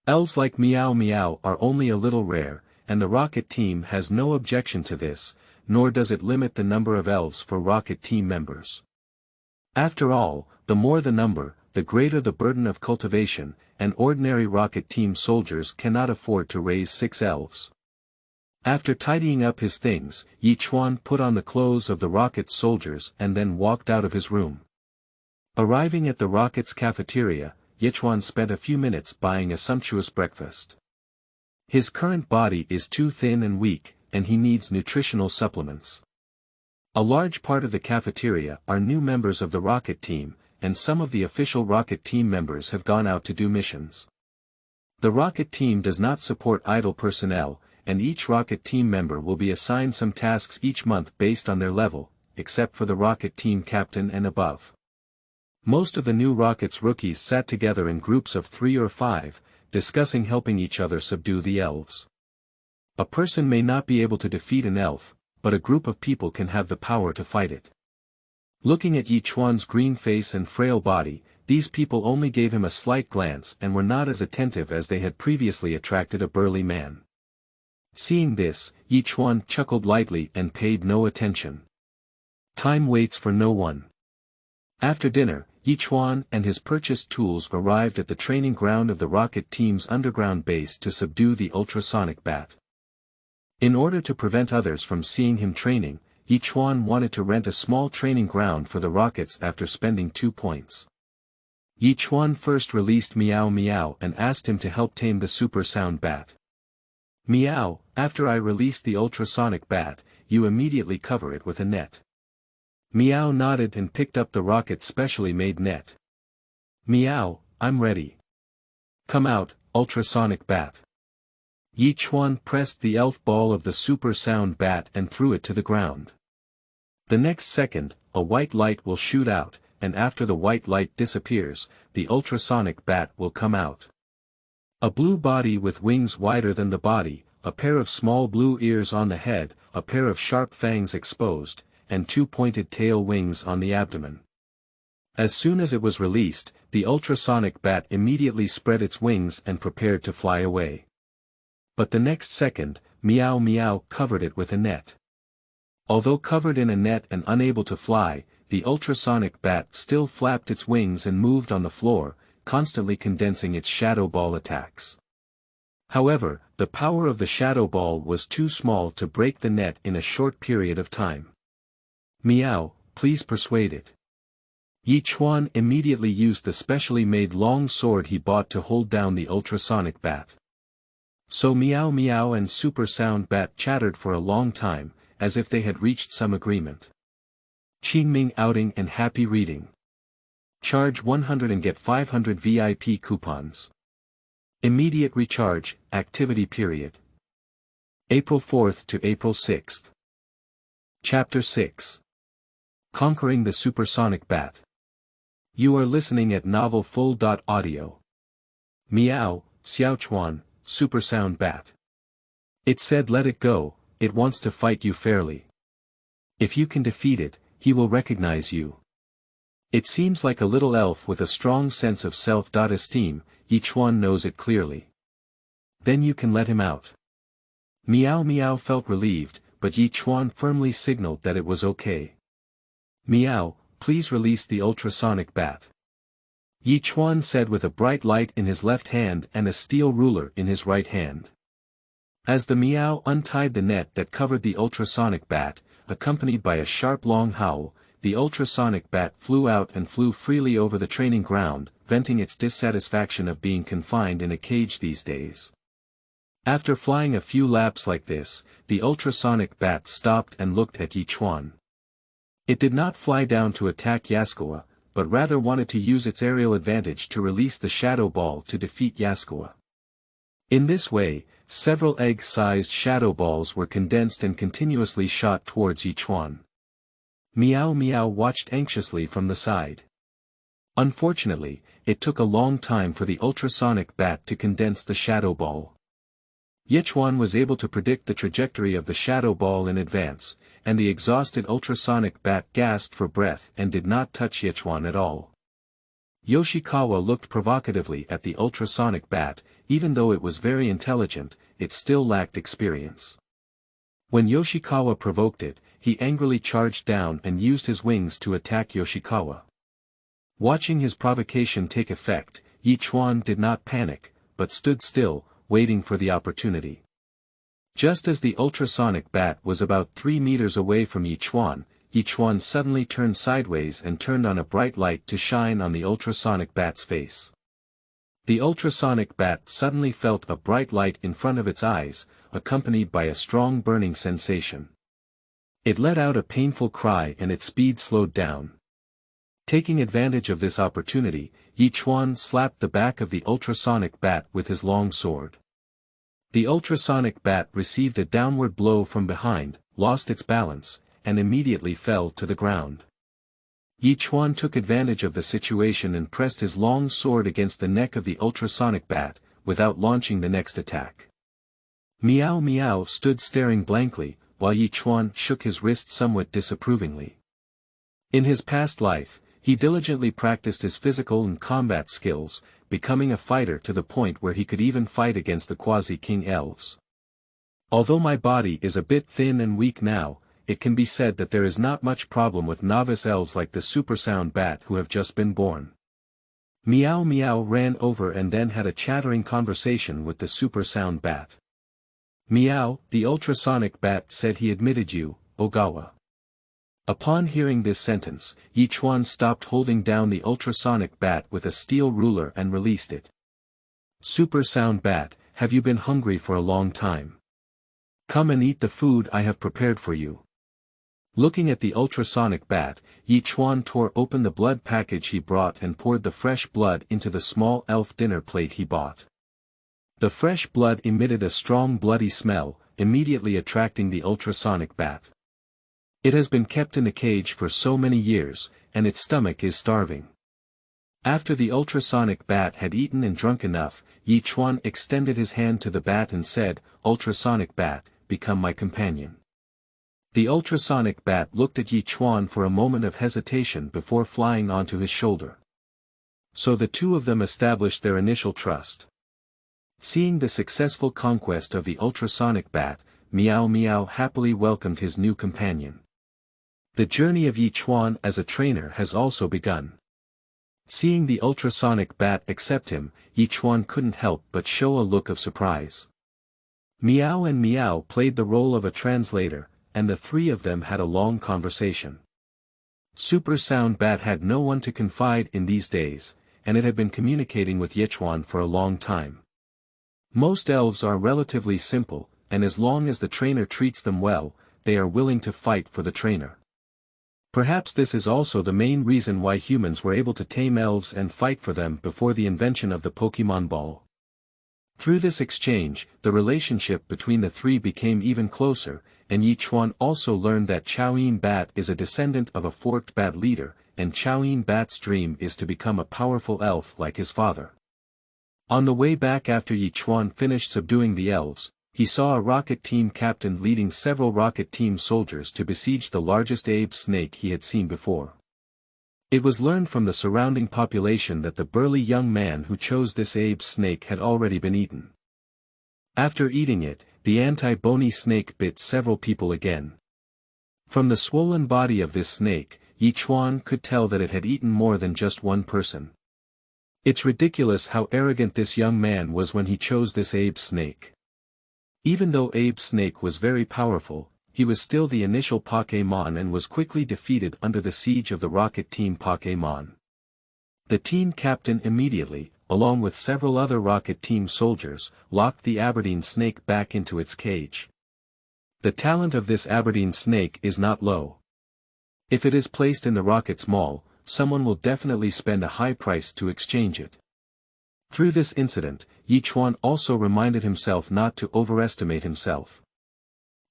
Elves like Meow Meow are only a little rare, and the rocket team has no objection to this, nor does it limit the number of elves for rocket team members. After all, the more the number, the greater the burden of cultivation, and ordinary rocket team soldiers cannot afford to raise 6 elves. After tidying up his things, Ye Chuan put on the clothes of the rocket's soldiers and then walked out of his room. Arriving at the rocket's cafeteria, Ye Chuan spent a few minutes buying a sumptuous breakfast. His current body is too thin and weak, and he needs nutritional supplements. A large part of the cafeteria are new members of the rocket team, and some of the official rocket team members have gone out to do missions. The rocket team does not support idle personnel, and each rocket team member will be assigned some tasks each month based on their level, except for the rocket team captain and above. Most of the new rocket's rookies sat together in groups of 3 or 5, discussing helping each other subdue the elves. A person may not be able to defeat an elf, but a group of people can have the power to fight it. Looking at Ye Chuan's green face and frail body, these people only gave him a slight glance and were not as attentive as they had previously attracted a burly man. Seeing this, Ye Chuan chuckled lightly and paid no attention. Time waits for no one. After dinner, Ye Chuan and his purchased tools arrived at the training ground of the rocket team's underground base to subdue the ultrasonic bat. In order to prevent others from seeing him training, Ye Chuan wanted to rent a small training ground for the rockets after spending 2 points. Ye Chuan first released Meow Meow and asked him to help tame the super sound bat. Meow, after I release the ultrasonic bat, you immediately cover it with a net. Meow nodded and picked up the rocket's specially made net. Meow, I'm ready. Come out, ultrasonic bat. Ye Chuan pressed the elf ball of the super sound bat and threw it to the ground. The next second, a white light will shoot out, and after the white light disappears, the ultrasonic bat will come out. A blue body with wings wider than the body, a pair of small blue ears on the head, a pair of sharp fangs exposed, and 2 pointed tail wings on the abdomen. As soon as it was released, the ultrasonic bat immediately spread its wings and prepared to fly away. But the next second, Meow Meow covered it with a net. Although covered in a net and unable to fly, the ultrasonic bat still flapped its wings and moved on the floor, constantly condensing its shadow ball attacks. However, the power of the shadow ball was too small to break the net in a short period of time. Meow, please persuade it. Ye Chuan immediately used the specially made long sword he bought to hold down the ultrasonic bat. So Meow Meow and Super Sound Bat chattered for a long time, as if they had reached some agreement. Qingming outing and happy reading. Charge 100 and get 500 VIP coupons. Immediate recharge, activity period. April 4th to April 6th. Chapter 6. Conquering the Supersonic Bat. You are listening at novelfull.audio. Meow, Xiaochuan, Supersound Bat. It said let it go, it wants to fight you fairly. If you can defeat it, he will recognize you. It seems like a little elf with a strong sense of self-esteem, Ye Chuan knows it clearly. Then you can let him out. Meow Meow felt relieved, but Ye Chuan firmly signaled that it was okay. Meow, please release the ultrasonic bat. Ye Chuan said with a bright light in his left hand and a steel ruler in his right hand. As the Meow untied the net that covered the ultrasonic bat, accompanied by a sharp long howl, the ultrasonic bat flew out and flew freely over the training ground, venting its dissatisfaction of being confined in a cage these days. After flying a few laps like this, the ultrasonic bat stopped and looked at Ye Chuan. It did not fly down to attack Yasuo, but rather wanted to use its aerial advantage to release the shadow ball to defeat Yasuo. In this way, several egg-sized shadow balls were condensed and continuously shot towards Ye Chuan. Meow Meow watched anxiously from the side. Unfortunately, it took a long time for the ultrasonic bat to condense the shadow ball. Ye Chuan was able to predict the trajectory of the shadow ball in advance, and the exhausted ultrasonic bat gasped for breath and did not touch Ye Chuan at all. Yoshikawa looked provocatively at the ultrasonic bat. Even though it was very intelligent, it still lacked experience. When Yoshikawa provoked it, he angrily charged down and used his wings to attack Yoshikawa. Watching his provocation take effect, Ye Chuan did not panic, but stood still, waiting for the opportunity. Just as the ultrasonic bat was about 3 meters away from Ye Chuan suddenly turned sideways and turned on a bright light to shine on the ultrasonic bat's face. The ultrasonic bat suddenly felt a bright light in front of its eyes, accompanied by a strong burning sensation. It let out a painful cry and its speed slowed down. Taking advantage of this opportunity, Ye Chuan slapped the back of the ultrasonic bat with his long sword. The ultrasonic bat received a downward blow from behind, lost its balance, and immediately fell to the ground. Ye Chuan took advantage of the situation and pressed his long sword against the neck of the ultrasonic bat, without launching the next attack. Meow Meow stood staring blankly, while Ye Chuan shook his wrist somewhat disapprovingly. In his past life, he diligently practiced his physical and combat skills, becoming a fighter to the point where he could even fight against the quasi-king elves. Although my body is a bit thin and weak now, it can be said that there is not much problem with novice elves like the Supersound bat who have just been born. Meow Meow ran over and then had a chattering conversation with the Supersound bat. Meow, the ultrasonic bat said he admitted you, Ogawa. Upon hearing this sentence, Ye Chuan stopped holding down the ultrasonic bat with a steel ruler and released it. Supersound bat, have you been hungry for a long time? Come and eat the food I have prepared for you. Looking at the ultrasonic bat, Ye Chuan tore open the blood package he brought and poured the fresh blood into the small elf dinner plate he bought. The fresh blood emitted a strong bloody smell, immediately attracting the ultrasonic bat. It has been kept in the cage for so many years, and its stomach is starving. After the ultrasonic bat had eaten and drunk enough, Ye Chuan extended his hand to the bat and said, "Ultrasonic bat, become my companion." The ultrasonic bat looked at Ye Chuan for a moment of hesitation before flying onto his shoulder. So the two of them established their initial trust. Seeing the successful conquest of the ultrasonic bat, Meow Meow happily welcomed his new companion. The journey of Ye Chuan as a trainer has also begun. Seeing the ultrasonic bat accept him, Ye Chuan couldn't help but show a look of surprise. Meow and Meow played the role of a translator, and the three of them had a long conversation. Supersound bat had no one to confide in these days, and it had been communicating with Ye Chuan for a long time. Most elves are relatively simple, and as long as the trainer treats them well, they are willing to fight for the trainer. Perhaps this is also the main reason why humans were able to tame elves and fight for them before the invention of the Pokemon Ball. Through this exchange, the relationship between the three became even closer, and Ye Chuan also learned that Chaoyin Bat is a descendant of a forked bat leader, and Chaoyin Bat's dream is to become a powerful elf like his father. On the way back after Ye Chuan finished subduing the elves, he saw a rocket team captain leading several rocket team soldiers to besiege the largest abe snake he had seen before. It was learned from the surrounding population that the burly young man who chose this abe snake had already been eaten. After eating it, the anti-bony snake bit several people again. From the swollen body of this snake, Ye Chuan could tell that it had eaten more than just one person. It's ridiculous how arrogant this young man was when he chose this Abe snake. Even though Abe's snake was very powerful, he was still the initial Pokémon and was quickly defeated under the siege of the Rocket Team Pokémon. The team captain immediately, along with several other Rocket Team soldiers, locked the Aberdeen snake back into its cage. The talent of this Aberdeen snake is not low. If it is placed in the Rocket's Mall, someone will definitely spend a high price to exchange it. Through this incident, Ye Chuan also reminded himself not to overestimate himself.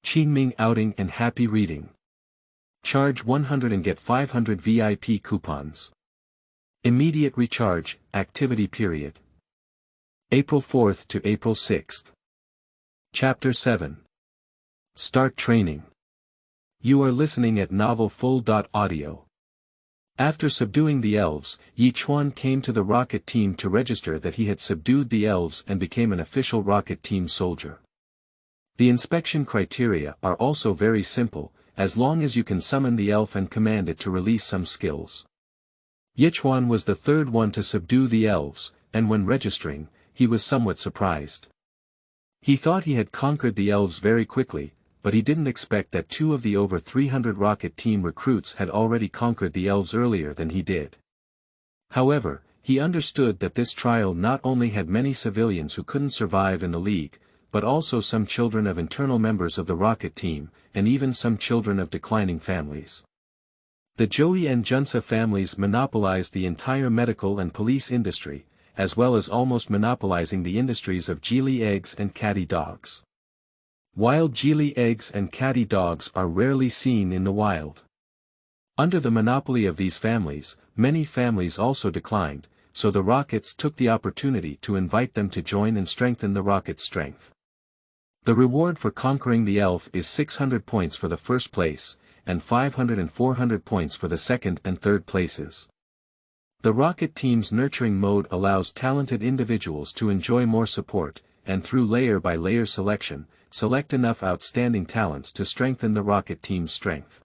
Qingming outing and happy reading. Charge 100 and get 500 VIP coupons. Immediate recharge, activity period. April 4th to April 6th. Chapter 7. Start training. You are listening at novelfull.audio. After subduing the elves, Ye Chuan came to the Rocket Team to register that he had subdued the elves and became an official Rocket Team soldier. The inspection criteria are also very simple, as long as you can summon the elf and command it to release some skills. Ye Chuan was the third one to subdue the elves, and when registering, he was somewhat surprised. He thought he had conquered the elves very quickly, but he didn't expect that 2 of the over 300 Rocket Team recruits had already conquered the elves earlier than he did. However, he understood that this trial not only had many civilians who couldn't survive in the League, but also some children of internal members of the Rocket Team, and even some children of declining families. The Joey and Junsa families monopolized the entire medical and police industry, as well as almost monopolizing the industries of Geely eggs and catty dogs. Wild Geely eggs and catty dogs are rarely seen in the wild. Under the monopoly of these families, many families also declined, so the Rockets took the opportunity to invite them to join and strengthen the Rocket's strength. The reward for conquering the elf is 600 points for the first place, and 500 and 400 points for the second and third places. The Rocket Team's nurturing mode allows talented individuals to enjoy more support, and through layer-by-layer selection, select enough outstanding talents to strengthen the Rocket Team's strength.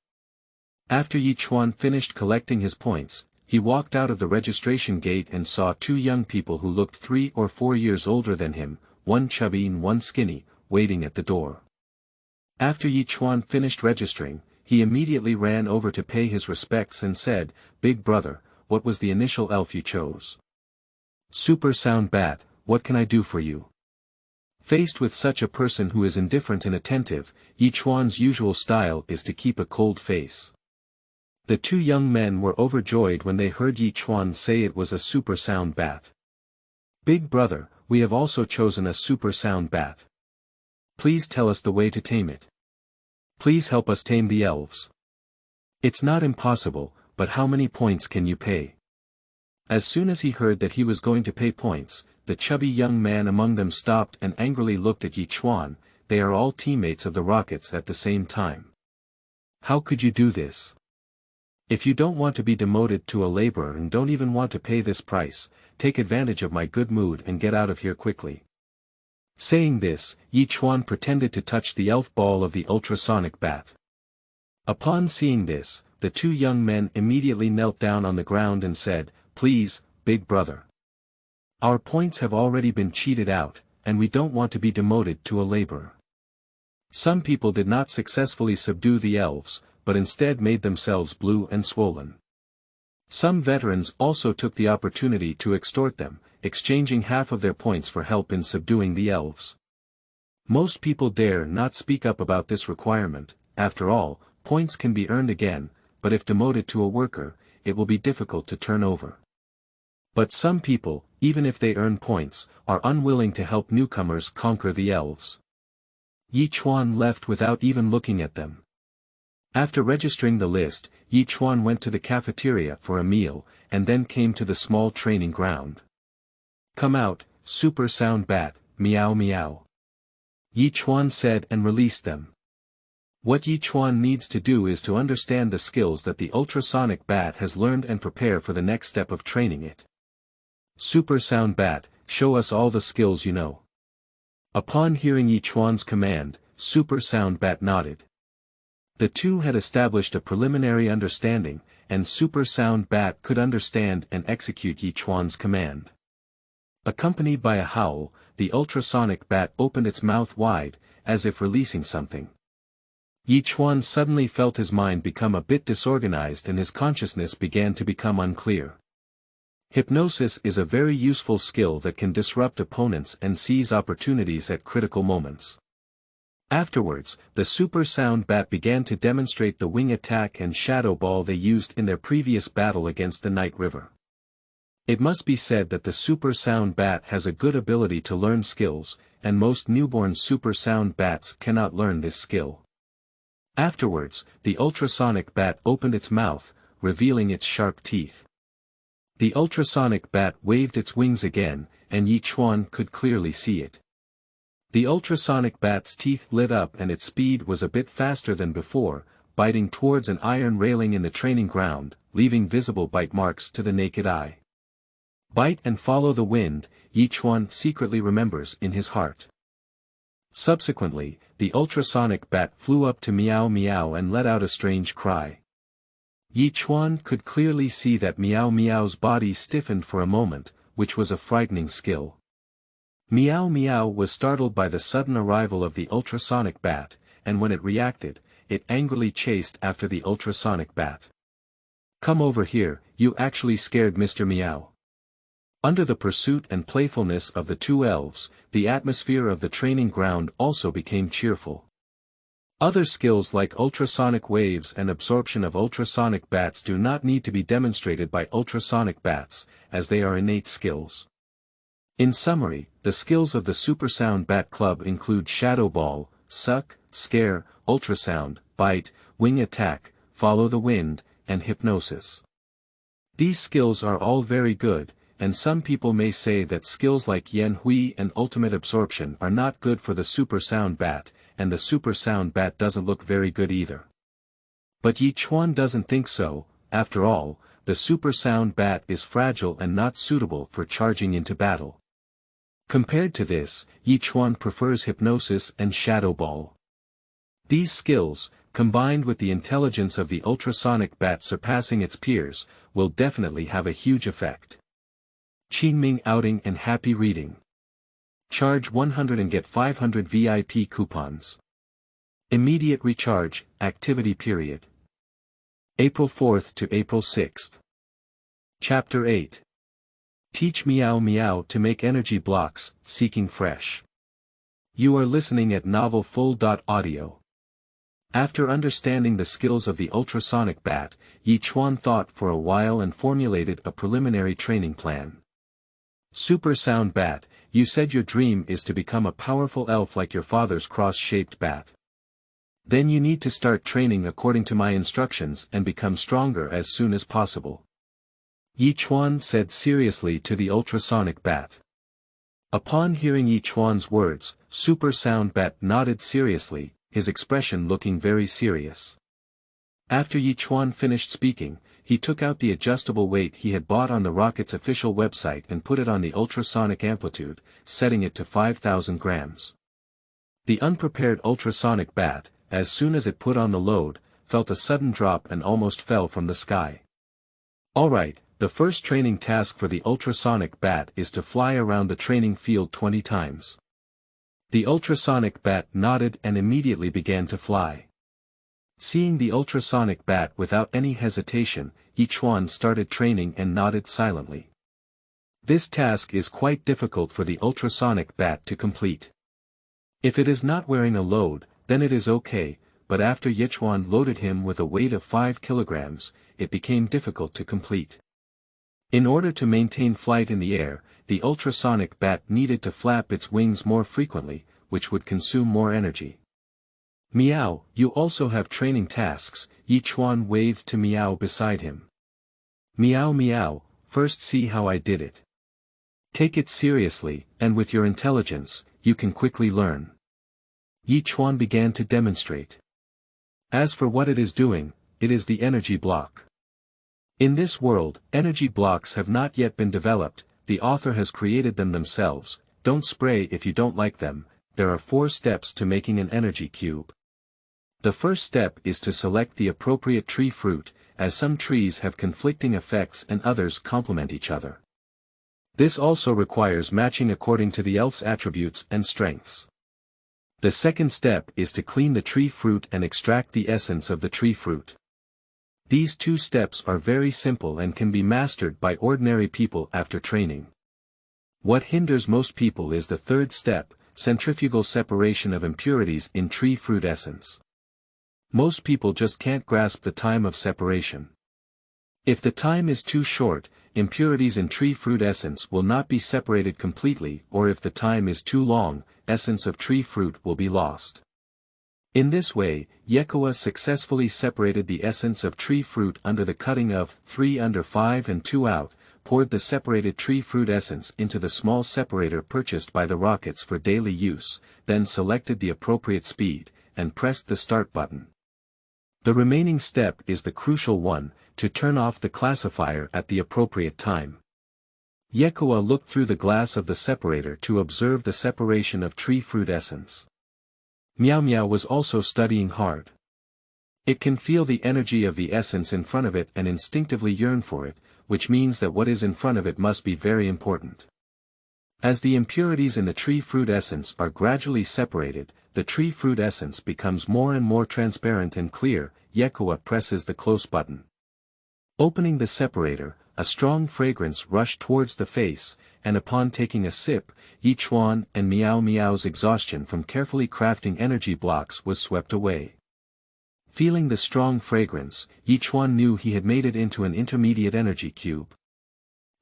After Ye Chuan finished collecting his points, he walked out of the registration gate and saw 2 young people who looked 3 or 4 years older than him, one chubby and one skinny, waiting at the door. After Ye Chuan finished registering, he immediately ran over to pay his respects and said, "Big brother, what was the initial elf you chose?" "Supersound.But, what can I do for you?" Faced with such a person who is indifferent and attentive, Ye Chuan's usual style is to keep a cold face. The 2 young men were overjoyed when they heard Ye Chuan say it was a Supersound.But. "Big brother, we have also chosen a Supersound.But. Please tell us the way to tame it. Please help us tame the elves." "It's not impossible, but how many points can you pay?" As soon as he heard that he was going to pay points, the chubby young man among them stopped and angrily looked at Ye Chuan. They are all teammates of the Rockets at the same time. "How could you do this? If you don't want to be demoted to a laborer and don't even want to pay this price, take advantage of my good mood and get out of here quickly." Saying this, Ye Chuan pretended to touch the elf ball of the ultrasonic bat. Upon seeing this, the 2 young men immediately knelt down on the ground and said, "Please, big brother. Our points have already been cheated out, and we don't want to be demoted to a laborer." Some people did not successfully subdue the elves, but instead made themselves blue and swollen. Some veterans also took the opportunity to extort them, exchanging half of their points for help in subduing the elves. Most people dare not speak up about this requirement. After all, points can be earned again, but if demoted to a worker, it will be difficult to turn over. But some people, even if they earn points, are unwilling to help newcomers conquer the elves. Ye Chuan left without even looking at them. After registering the list, Ye Chuan went to the cafeteria for a meal, and then came to the small training ground. "Come out, Supersound.But, Meow Meow," Ye Chuan said and released them. What Ye Chuan needs to do is to understand the skills that the ultrasonic bat has learned and prepare for the next step of training it. "Supersound.But, show us all the skills you know." Upon hearing Ye Chuan's command, Supersound.But nodded. The 2 had established a preliminary understanding, and Supersound.But could understand and execute Ye Chuan's command. Accompanied by a howl, the ultrasonic bat opened its mouth wide, as if releasing something. Ye Chuan suddenly felt his mind become a bit disorganized and his consciousness began to become unclear. Hypnosis is a very useful skill that can disrupt opponents and seize opportunities at critical moments. Afterwards, the Supersound.But began to demonstrate the wing attack and shadow ball they used in their previous battle against the Night River. It must be said that the Supersound.But has a good ability to learn skills, and most newborn Supersound.Bats cannot learn this skill. Afterwards, the ultrasonic bat opened its mouth, revealing its sharp teeth. The ultrasonic bat waved its wings again, and Ye Chuan could clearly see it. The ultrasonic bat's teeth lit up and its speed was a bit faster than before, biting towards an iron railing in the training ground, leaving visible bite marks to the naked eye. Bite and follow the wind, Ye Chuan secretly remembers in his heart. Subsequently, the ultrasonic bat flew up to Meow Meow and let out a strange cry. Ye Chuan could clearly see that Meow Meow's body stiffened for a moment, which was a frightening skill. Meow Meow was startled by the sudden arrival of the ultrasonic bat, and when it reacted, it angrily chased after the ultrasonic bat. "Come over here, you actually scared Mr. Meow." Under the pursuit and playfulness of the two elves, the atmosphere of the training ground also became cheerful. Other skills like ultrasonic waves and absorption of ultrasonic bats do not need to be demonstrated by ultrasonic bats, as they are innate skills. In summary, the skills of the Supersound.Bat Club include Shadow Ball, Suck, Scare, Ultrasound, Bite, Wing Attack, Follow the Wind, and Hypnosis. These skills are all very good, and some people may say that skills like Yen Hui and Ultimate Absorption are not good for the Supersound.Bat, and the Supersound.Bat doesn't look very good either. But Ye Chuan doesn't think so. After all, the Supersound.Bat is fragile and not suitable for charging into battle. Compared to this, Ye Chuan prefers Hypnosis and Shadow Ball. These skills, combined with the intelligence of the ultrasonic bat surpassing its peers, will definitely have a huge effect. Qingming outing and happy reading. Charge 100 and get 500 VIP coupons. Immediate recharge, activity period. April 4th to April 6th. Chapter 8. Teach Meow Meow to make energy blocks, seeking fresh. You are listening at novelfull.audio. After understanding the skills of the ultrasonic bat, Ye Chuan thought for a while and formulated a preliminary training plan. Supersound.Bat, you said your dream is to become a powerful elf like your father's cross-shaped bat. Then you need to start training according to my instructions and become stronger as soon as possible. Ye Chuan said seriously to the ultrasonic bat. Upon hearing Ye Chuan's words, Supersound.Bat nodded seriously, his expression looking very serious. After Ye Chuan finished speaking, he took out the adjustable weight he had bought on the rocket's official website and put it on the ultrasonic amplitude, setting it to 5,000 grams. The unprepared ultrasonic bat, as soon as it put on the load, felt a sudden drop and almost fell from the sky. Alright, the first training task for the ultrasonic bat is to fly around the training field 20 times. The ultrasonic bat nodded and immediately began to fly. Seeing the ultrasonic bat without any hesitation, Ye Chuan started training and nodded silently. This task is quite difficult for the ultrasonic bat to complete. If it is not wearing a load, then it is okay, but after Ye Chuan loaded him with a weight of 5 kilograms, it became difficult to complete. In order to maintain flight in the air, the ultrasonic bat needed to flap its wings more frequently, which would consume more energy. Meow, you also have training tasks, Ye Chuan waved to Meow beside him. Meow Meow, first see how I did it. Take it seriously, and with your intelligence, you can quickly learn. Ye Chuan began to demonstrate. As for what it is doing, it is the energy block. In this world, energy blocks have not yet been developed, the author has created them themselves. Don't spray if you don't like them. There are 4 steps to making an energy cube. The first step is to select the appropriate tree fruit, as some trees have conflicting effects and others complement each other. This also requires matching according to the elf's attributes and strengths. The second step is to clean the tree fruit and extract the essence of the tree fruit. These two steps are very simple and can be mastered by ordinary people after training. What hinders most people is the third step, centrifugal separation of impurities in tree fruit essence. Most people just can't grasp the time of separation. If the time is too short, impurities in tree fruit essence will not be separated completely, or if the time is too long, essence of tree fruit will be lost. In this way, Ye Chuan successfully separated the essence of tree fruit under the cutting of 3 under 5 and 2 out, poured the separated tree fruit essence into the small separator purchased by the rockets for daily use, then selected the appropriate speed, and pressed the start button. The remaining step is the crucial one, to turn off the classifier at the appropriate time. Ye Chuan looked through the glass of the separator to observe the separation of tree fruit essence. Meow Meow was also studying hard. It can feel the energy of the essence in front of it and instinctively yearn for it, which means that what is in front of it must be very important. As the impurities in the tree fruit essence are gradually separated, the tree fruit essence becomes more and more transparent and clear. Ye Chuan presses the close button. Opening the separator, a strong fragrance rushed towards the face, and upon taking a sip, Ye Chuan and Meow Meow's exhaustion from carefully crafting energy blocks was swept away. Feeling the strong fragrance, Ye Chuan knew he had made it into an intermediate energy cube.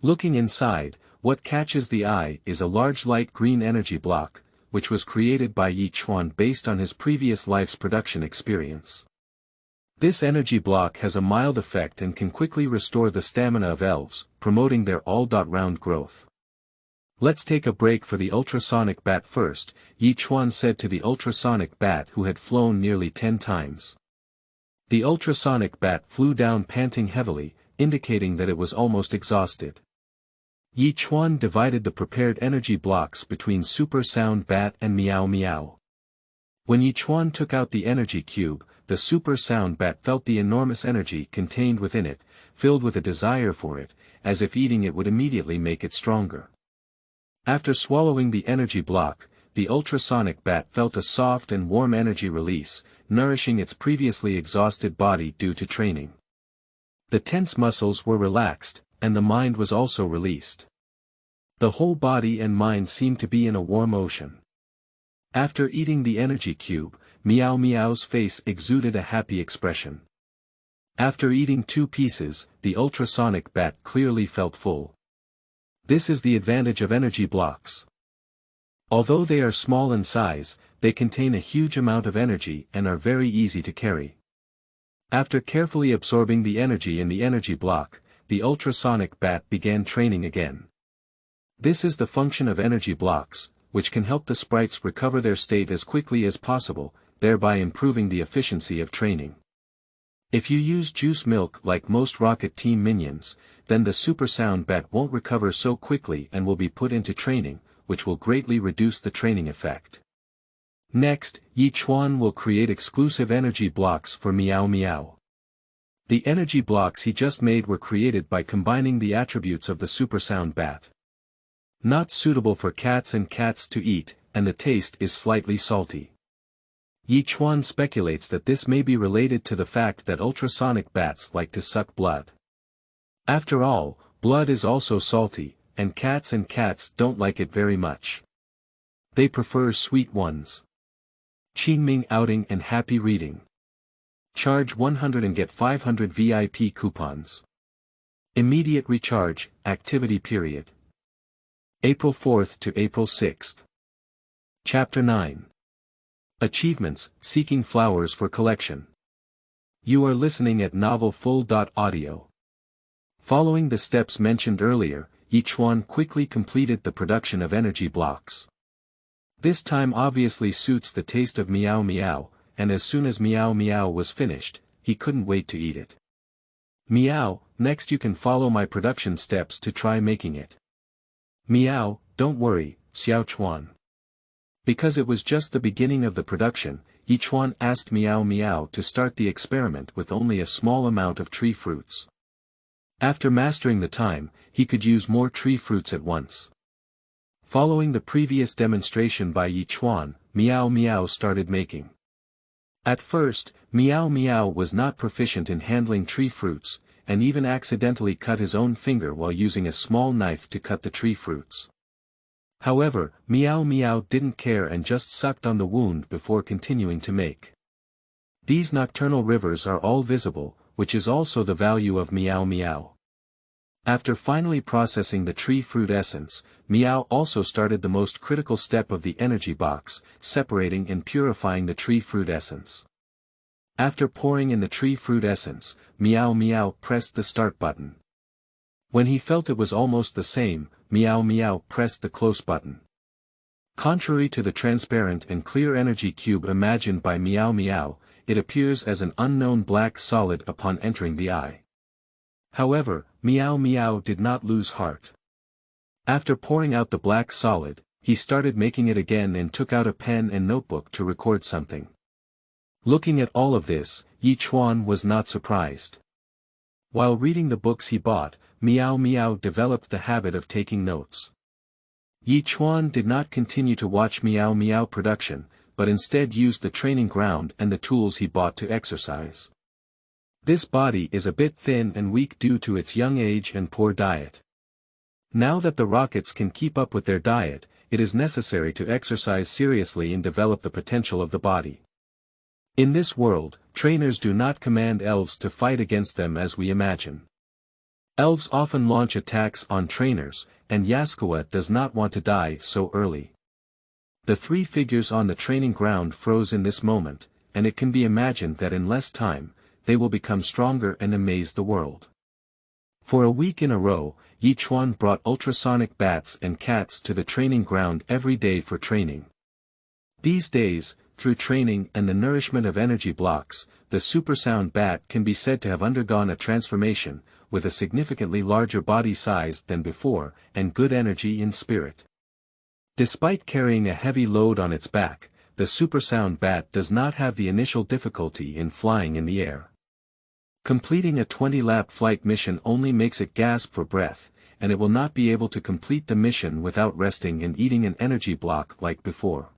Looking inside, what catches the eye is a large light green energy block, which was created by Ye Chuan based on his previous life's production experience. This energy block has a mild effect and can quickly restore the stamina of elves, promoting their all-round growth. Let's take a break for the ultrasonic bat first, Ye Chuan said to the ultrasonic bat who had flown nearly 10 times. The ultrasonic bat flew down panting heavily, indicating that it was almost exhausted. Ye Chuan divided the prepared energy blocks between Supersound-Bat and Meow Meow. When Ye Chuan took out the energy cube, the Supersound-Bat felt the enormous energy contained within it, filled with a desire for it, as if eating it would immediately make it stronger. After swallowing the energy block, the ultrasonic bat felt a soft and warm energy release, nourishing its previously exhausted body due to training. The tense muscles were relaxed, and the mind was also released. The whole body and mind seemed to be in a warm ocean. After eating the energy cube, Meow Meow's face exuded a happy expression. After eating 2 pieces, the ultrasonic bat clearly felt full. This is the advantage of energy blocks. Although they are small in size, they contain a huge amount of energy and are very easy to carry. After carefully absorbing the energy in the energy block, the ultrasonic bat began training again. This is the function of energy blocks, which can help the sprites recover their state as quickly as possible, thereby improving the efficiency of training. If you use juice milk like most Rocket Team minions, then the Supersound-Bat won't recover so quickly and will be put into training, which will greatly reduce the training effect. Next, Ye Chuan will create exclusive energy blocks for Meow Meow. The energy blocks he just made were created by combining the attributes of the Supersound-Bat. Not suitable for cats and cats to eat, and the taste is slightly salty. Ye Chuan speculates that this may be related to the fact that ultrasonic bats like to suck blood. After all, blood is also salty, and cats don't like it very much. They prefer sweet ones. Qingming outing and happy reading. Charge 100 and get 500 VIP coupons. Immediate recharge, activity period. April 4th to April 6th. Chapter 9. Achievements, Seeking Flowers for Collection. You are listening at novelfull.audio. Following the steps mentioned earlier, Ye Chuan quickly completed the production of energy blocks. This time obviously suits the taste of Meow Meow, and as soon as Meow Meow was finished, he couldn't wait to eat it. Meow, next you can follow my production steps to try making it. Meow, don't worry, Xiao Chuan. Because it was just the beginning of the production, Ye Chuan asked Meow Meow to start the experiment with only a small amount of tree fruits. After mastering the time, he could use more tree fruits at once. Following the previous demonstration by Ye Chuan, Meow Meow started making. At first, Meow Meow was not proficient in handling tree fruits, and even accidentally cut his own finger while using a small knife to cut the tree fruits. However, Meow Meow didn't care and just sucked on the wound before continuing to make. These nocturnal rivers are all visible, which is also the value of Meow Meow. After finally processing the tree fruit essence, Meow also started the most critical step of the energy box, separating and purifying the tree fruit essence. After pouring in the tree fruit essence, Meow Meow pressed the start button. When he felt it was almost the same, Meow Meow pressed the close button. Contrary to the transparent and clear energy cube imagined by Meow Meow, it appears as an unknown black solid upon entering the eye. However, Meow Meow did not lose heart. After pouring out the black solid, he started making it again and took out a pen and notebook to record something. Looking at all of this, Ye Chuan was not surprised. While reading the books he bought, Meow Meow developed the habit of taking notes. Ye Chuan did not continue to watch Meow Meow production, but instead used the training ground and the tools he bought to exercise. This body is a bit thin and weak due to its young age and poor diet. Now that the rockets can keep up with their diet, it is necessary to exercise seriously and develop the potential of the body. In this world, trainers do not command elves to fight against them as we imagine. Elves often launch attacks on trainers, and Yaskawa does not want to die so early. The three figures on the training ground froze in this moment, and it can be imagined that in less time, they will become stronger and amaze the world. For a week in a row, Ye Chuan brought ultrasonic bats and cats to the training ground every day for training. These days, through training and the nourishment of energy blocks, the supersound bat can be said to have undergone a transformation, with a significantly larger body size than before, and good energy in spirit. Despite carrying a heavy load on its back, the supersound bat does not have the initial difficulty in flying in the air. Completing a 20-lap flight mission only makes it gasp for breath, and it will not be able to complete the mission without resting and eating an energy block like before.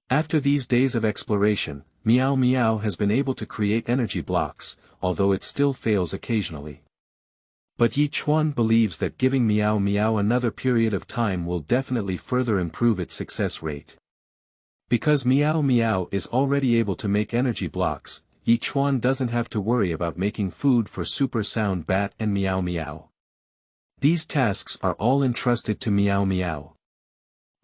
After these days of exploration, Meow Meow has been able to create energy blocks, although it still fails occasionally. But Ye Chuan believes that giving Meow Meow another period of time will definitely further improve its success rate. Because Meow Meow is already able to make energy blocks, Ye Chuan doesn't have to worry about making food for Supersound Bat and Meow Meow. These tasks are all entrusted to Meow Meow.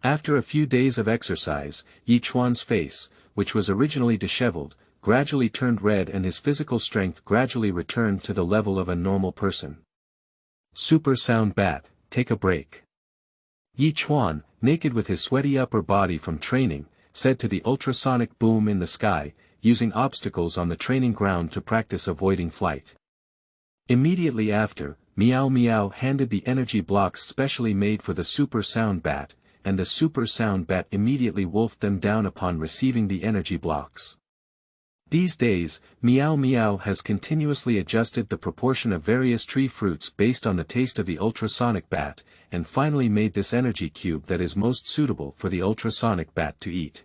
After a few days of exercise, Ye Chuan's face, which was originally disheveled, gradually turned red and his physical strength gradually returned to the level of a normal person. Supersound Bat, take a break. Ye Chuan, naked with his sweaty upper body from training, said to the ultrasonic boom in the sky, using obstacles on the training ground to practice avoiding flight. Immediately after, Meow Meow handed the energy blocks specially made for the Supersound Bat, and the Supersound Bat immediately wolfed them down upon receiving the energy blocks. These days, Meow Meow has continuously adjusted the proportion of various tree fruits based on the taste of the ultrasonic bat, and finally made this energy cube that is most suitable for the ultrasonic bat to eat.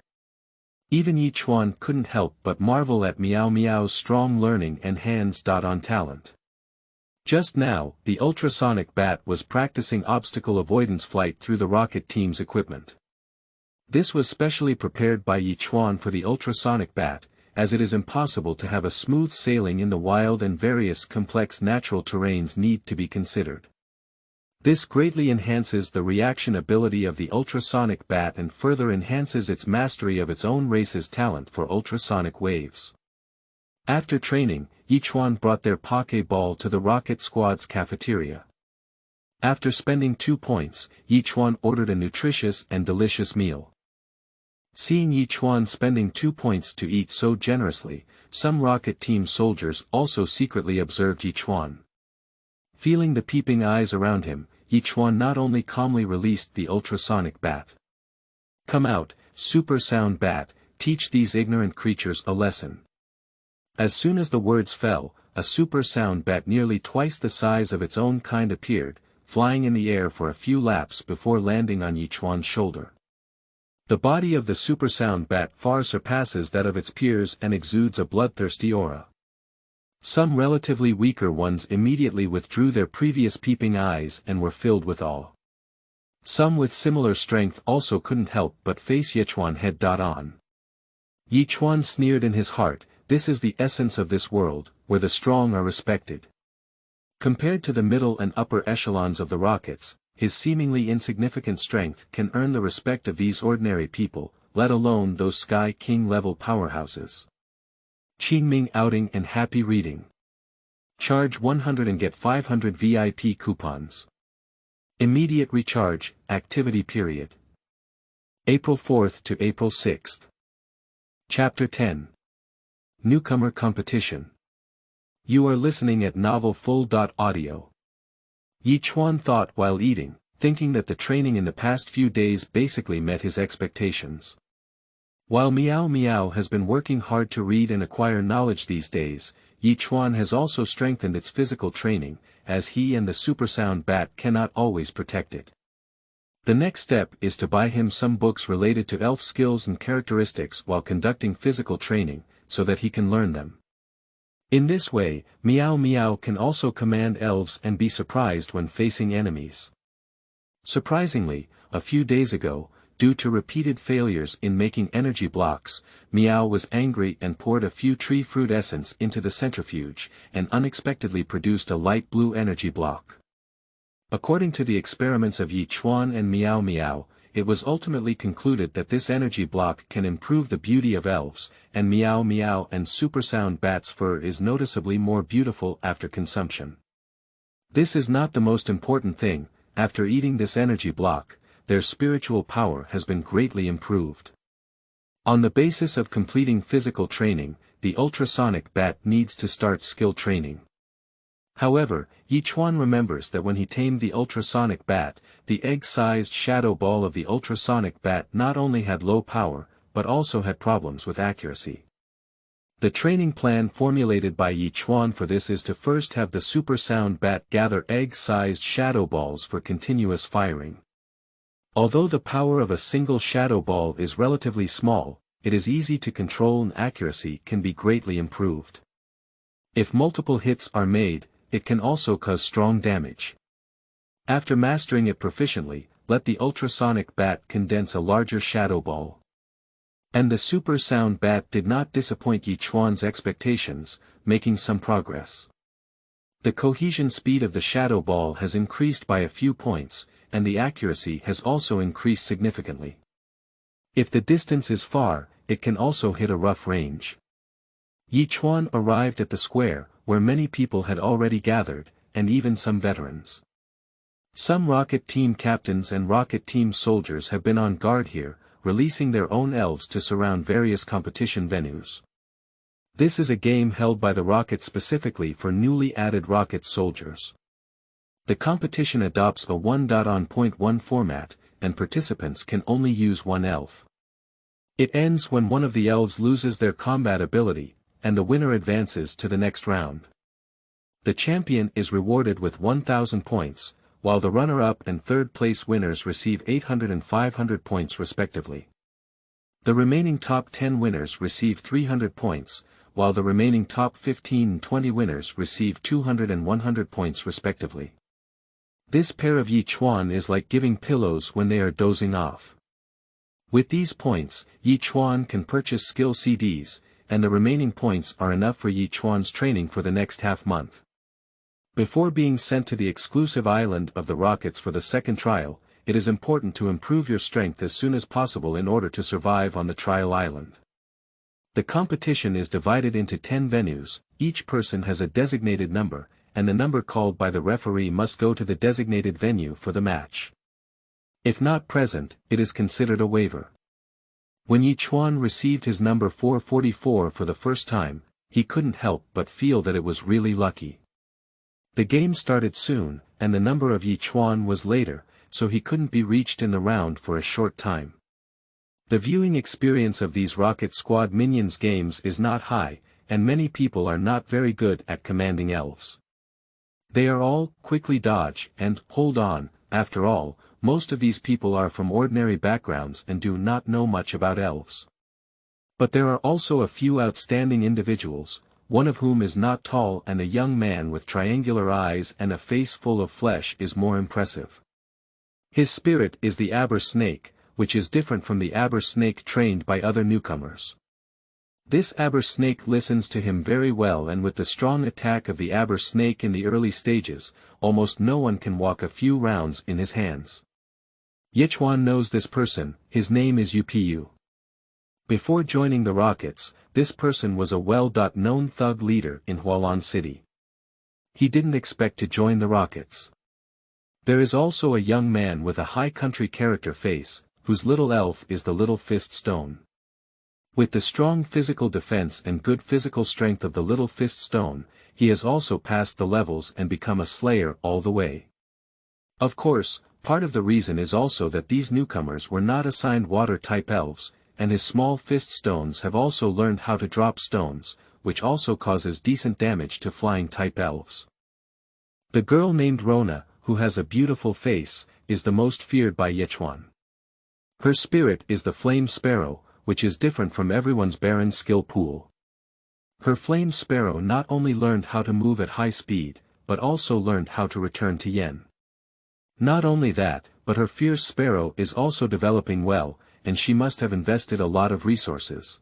Even Ye Chuan couldn't help but marvel at Meow Meow's strong learning and hands-on talent. Just now, the ultrasonic bat was practicing obstacle avoidance flight through the rocket team's equipment. This was specially prepared by Ye Chuan for the ultrasonic bat, as it is impossible to have a smooth sailing in the wild and various complex natural terrains need to be considered. This greatly enhances the reaction ability of the ultrasonic bat and further enhances its mastery of its own race's talent for ultrasonic waves. After training, Ye Chuan brought their Poke Ball to the rocket squad's cafeteria. After spending 2 points, Ye Chuan ordered a nutritious and delicious meal. Seeing Ye Chuan spending 2 points to eat so generously, some rocket team soldiers also secretly observed Ye Chuan. Feeling the peeping eyes around him, Ye Chuan not only calmly released the ultrasonic bat. "Come out, super sound bat, teach these ignorant creatures a lesson. As soon as the words fell, a super sound bat nearly twice the size of its own kind appeared, flying in the air for a few laps before landing on Ye Chuan's shoulder. The body of the super sound bat far surpasses that of its peers and exudes a bloodthirsty aura. Some relatively weaker ones immediately withdrew their previous peeping eyes and were filled with awe. Some with similar strength also couldn't help but face Ye Chuan head on. Ye Chuan sneered in his heart, "This is the essence of this world, where the strong are respected." Compared to the middle and upper echelons of the rockets, his seemingly insignificant strength can earn the respect of these ordinary people, let alone those Sky King level powerhouses. Qingming outing and happy reading. Charge 100 and get 500 VIP coupons. Immediate recharge, activity period. April 4th to April 6th. Chapter 10. Newcomer Competition. You are listening at novelfull.audio. Ye Chuan thought while eating, thinking that the training in the past few days basically met his expectations. While Meow Meow has been working hard to read and acquire knowledge these days, Ye Chuan has also strengthened its physical training, as he and the supersound bat cannot always protect it. The next step is to buy him some books related to elf skills and characteristics while conducting physical training, so that he can learn them. In this way, Meow Meow can also command elves and be surprised when facing enemies. Surprisingly, a few days ago, due to repeated failures in making energy blocks, Meow was angry and poured a few tree fruit essence into the centrifuge, and unexpectedly produced a light blue energy block. According to the experiments of Ye Chuan and Meow Meow, it was ultimately concluded that this energy block can improve the beauty of elves, and Meow Meow and supersound bat's fur is noticeably more beautiful after consumption. This is not the most important thing. After eating this energy block, their spiritual power has been greatly improved. On the basis of completing physical training, the ultrasonic bat needs to start skill training. However, Ye Chuan remembers that when he tamed the ultrasonic bat, the egg-sized shadow ball of the ultrasonic bat not only had low power, but also had problems with accuracy. The training plan formulated by Ye Chuan for this is to first have the supersound bat gather egg-sized shadow balls for continuous firing. Although the power of a single shadow ball is relatively small, it is easy to control and accuracy can be greatly improved. If multiple hits are made, it can also cause strong damage. After mastering it proficiently, let the ultrasonic bat condense a larger shadow ball. And the supersound bat did not disappoint Ye Chuan's expectations, making some progress. The cohesion speed of the shadow ball has increased by a few points, and the accuracy has also increased significantly. If the distance is far, it can also hit a rough range. Ye Chuan arrived at the square, where many people had already gathered, and even some veterans. Some rocket team captains and rocket team soldiers have been on guard here, releasing their own elves to surround various competition venues. This is a game held by the rocket specifically for newly added rocket soldiers. The competition adopts a 1.on.1 format, and participants can only use one elf. It ends when one of the elves loses their combat ability, and the winner advances to the next round. The champion is rewarded with 1,000 points, while the runner-up and third-place winners receive 800 and 500 points respectively. The remaining top 10 winners receive 300 points, while the remaining top 15 and 20 winners receive 200 and 100 points respectively. This pair of Ye Chuan is like giving pillows when they are dozing off. With these points, Ye Chuan can purchase skill CDs, and the remaining points are enough for Ye Chuan's training for the next half-month. Before being sent to the exclusive island of the rockets for the second trial, it is important to improve your strength as soon as possible in order to survive on the trial island. The competition is divided into 10 venues, each person has a designated number, and the number called by the referee must go to the designated venue for the match. If not present, it is considered a waiver. When Ye Chuan received his number 444 for the first time, he couldn't help but feel that it was really lucky. The game started soon, and the number of Ye Chuan was later, so he couldn't be reached in the round for a short time. The viewing experience of these Rocket Squad Minions games is not high, and many people are not very good at commanding elves. They are all, quickly dodge, and, hold on, after all, most of these people are from ordinary backgrounds and do not know much about elves. But there are also a few outstanding individuals, one of whom is not tall, and a young man with triangular eyes and a face full of flesh is more impressive. His spirit is the Aber Snake, which is different from the Aber Snake trained by other newcomers. This Aber Snake listens to him very well, and with the strong attack of the Aber Snake in the early stages, almost no one can walk a few rounds in his hands. Ye Chuan knows this person. His name is Upu. Before joining the Rockets, this person was a well-known thug leader in Hualan City. He didn't expect to join the Rockets. There is also a young man with a high country character face, whose little elf is the Little Fist Stone. With the strong physical defense and good physical strength of the Little Fist Stone, he has also passed the levels and become a slayer all the way. Of course, part of the reason is also that these newcomers were not assigned water-type elves, and his small fist stones have also learned how to drop stones, which also causes decent damage to flying-type elves. The girl named Rona, who has a beautiful face, is the most feared by Ye Chuan. Her spirit is the Flame Sparrow, which is different from everyone's barren skill pool. Her Flame Sparrow not only learned how to move at high speed, but also learned how to return to Yen. Not only that, but her Fierce Sparrow is also developing well, and she must have invested a lot of resources.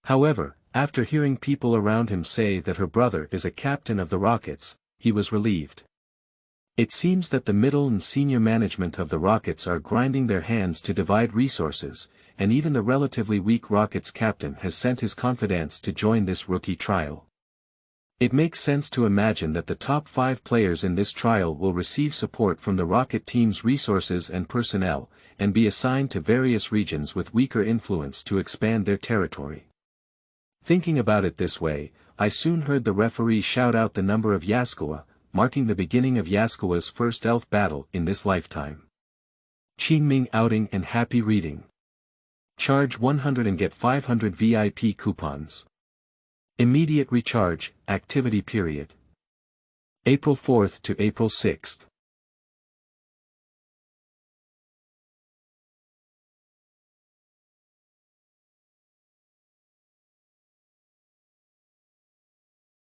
However, after hearing people around him say that her brother is a captain of the Rockets, he was relieved. It seems that the middle and senior management of the Rockets are grinding their hands to divide resources, and even the relatively weak Rockets captain has sent his confidants to join this rookie trial. It makes sense to imagine that the top 5 players in this trial will receive support from the Rocket team's resources and personnel, and be assigned to various regions with weaker influence to expand their territory. Thinking about it this way, I soon heard the referee shout out the number of Yaskawa, marking the beginning of Yaskawa's first elf battle in this lifetime. Qingming outing and happy reading. Charge 100 and get 500 VIP coupons. Immediate recharge, activity period. April 4th to April 6th.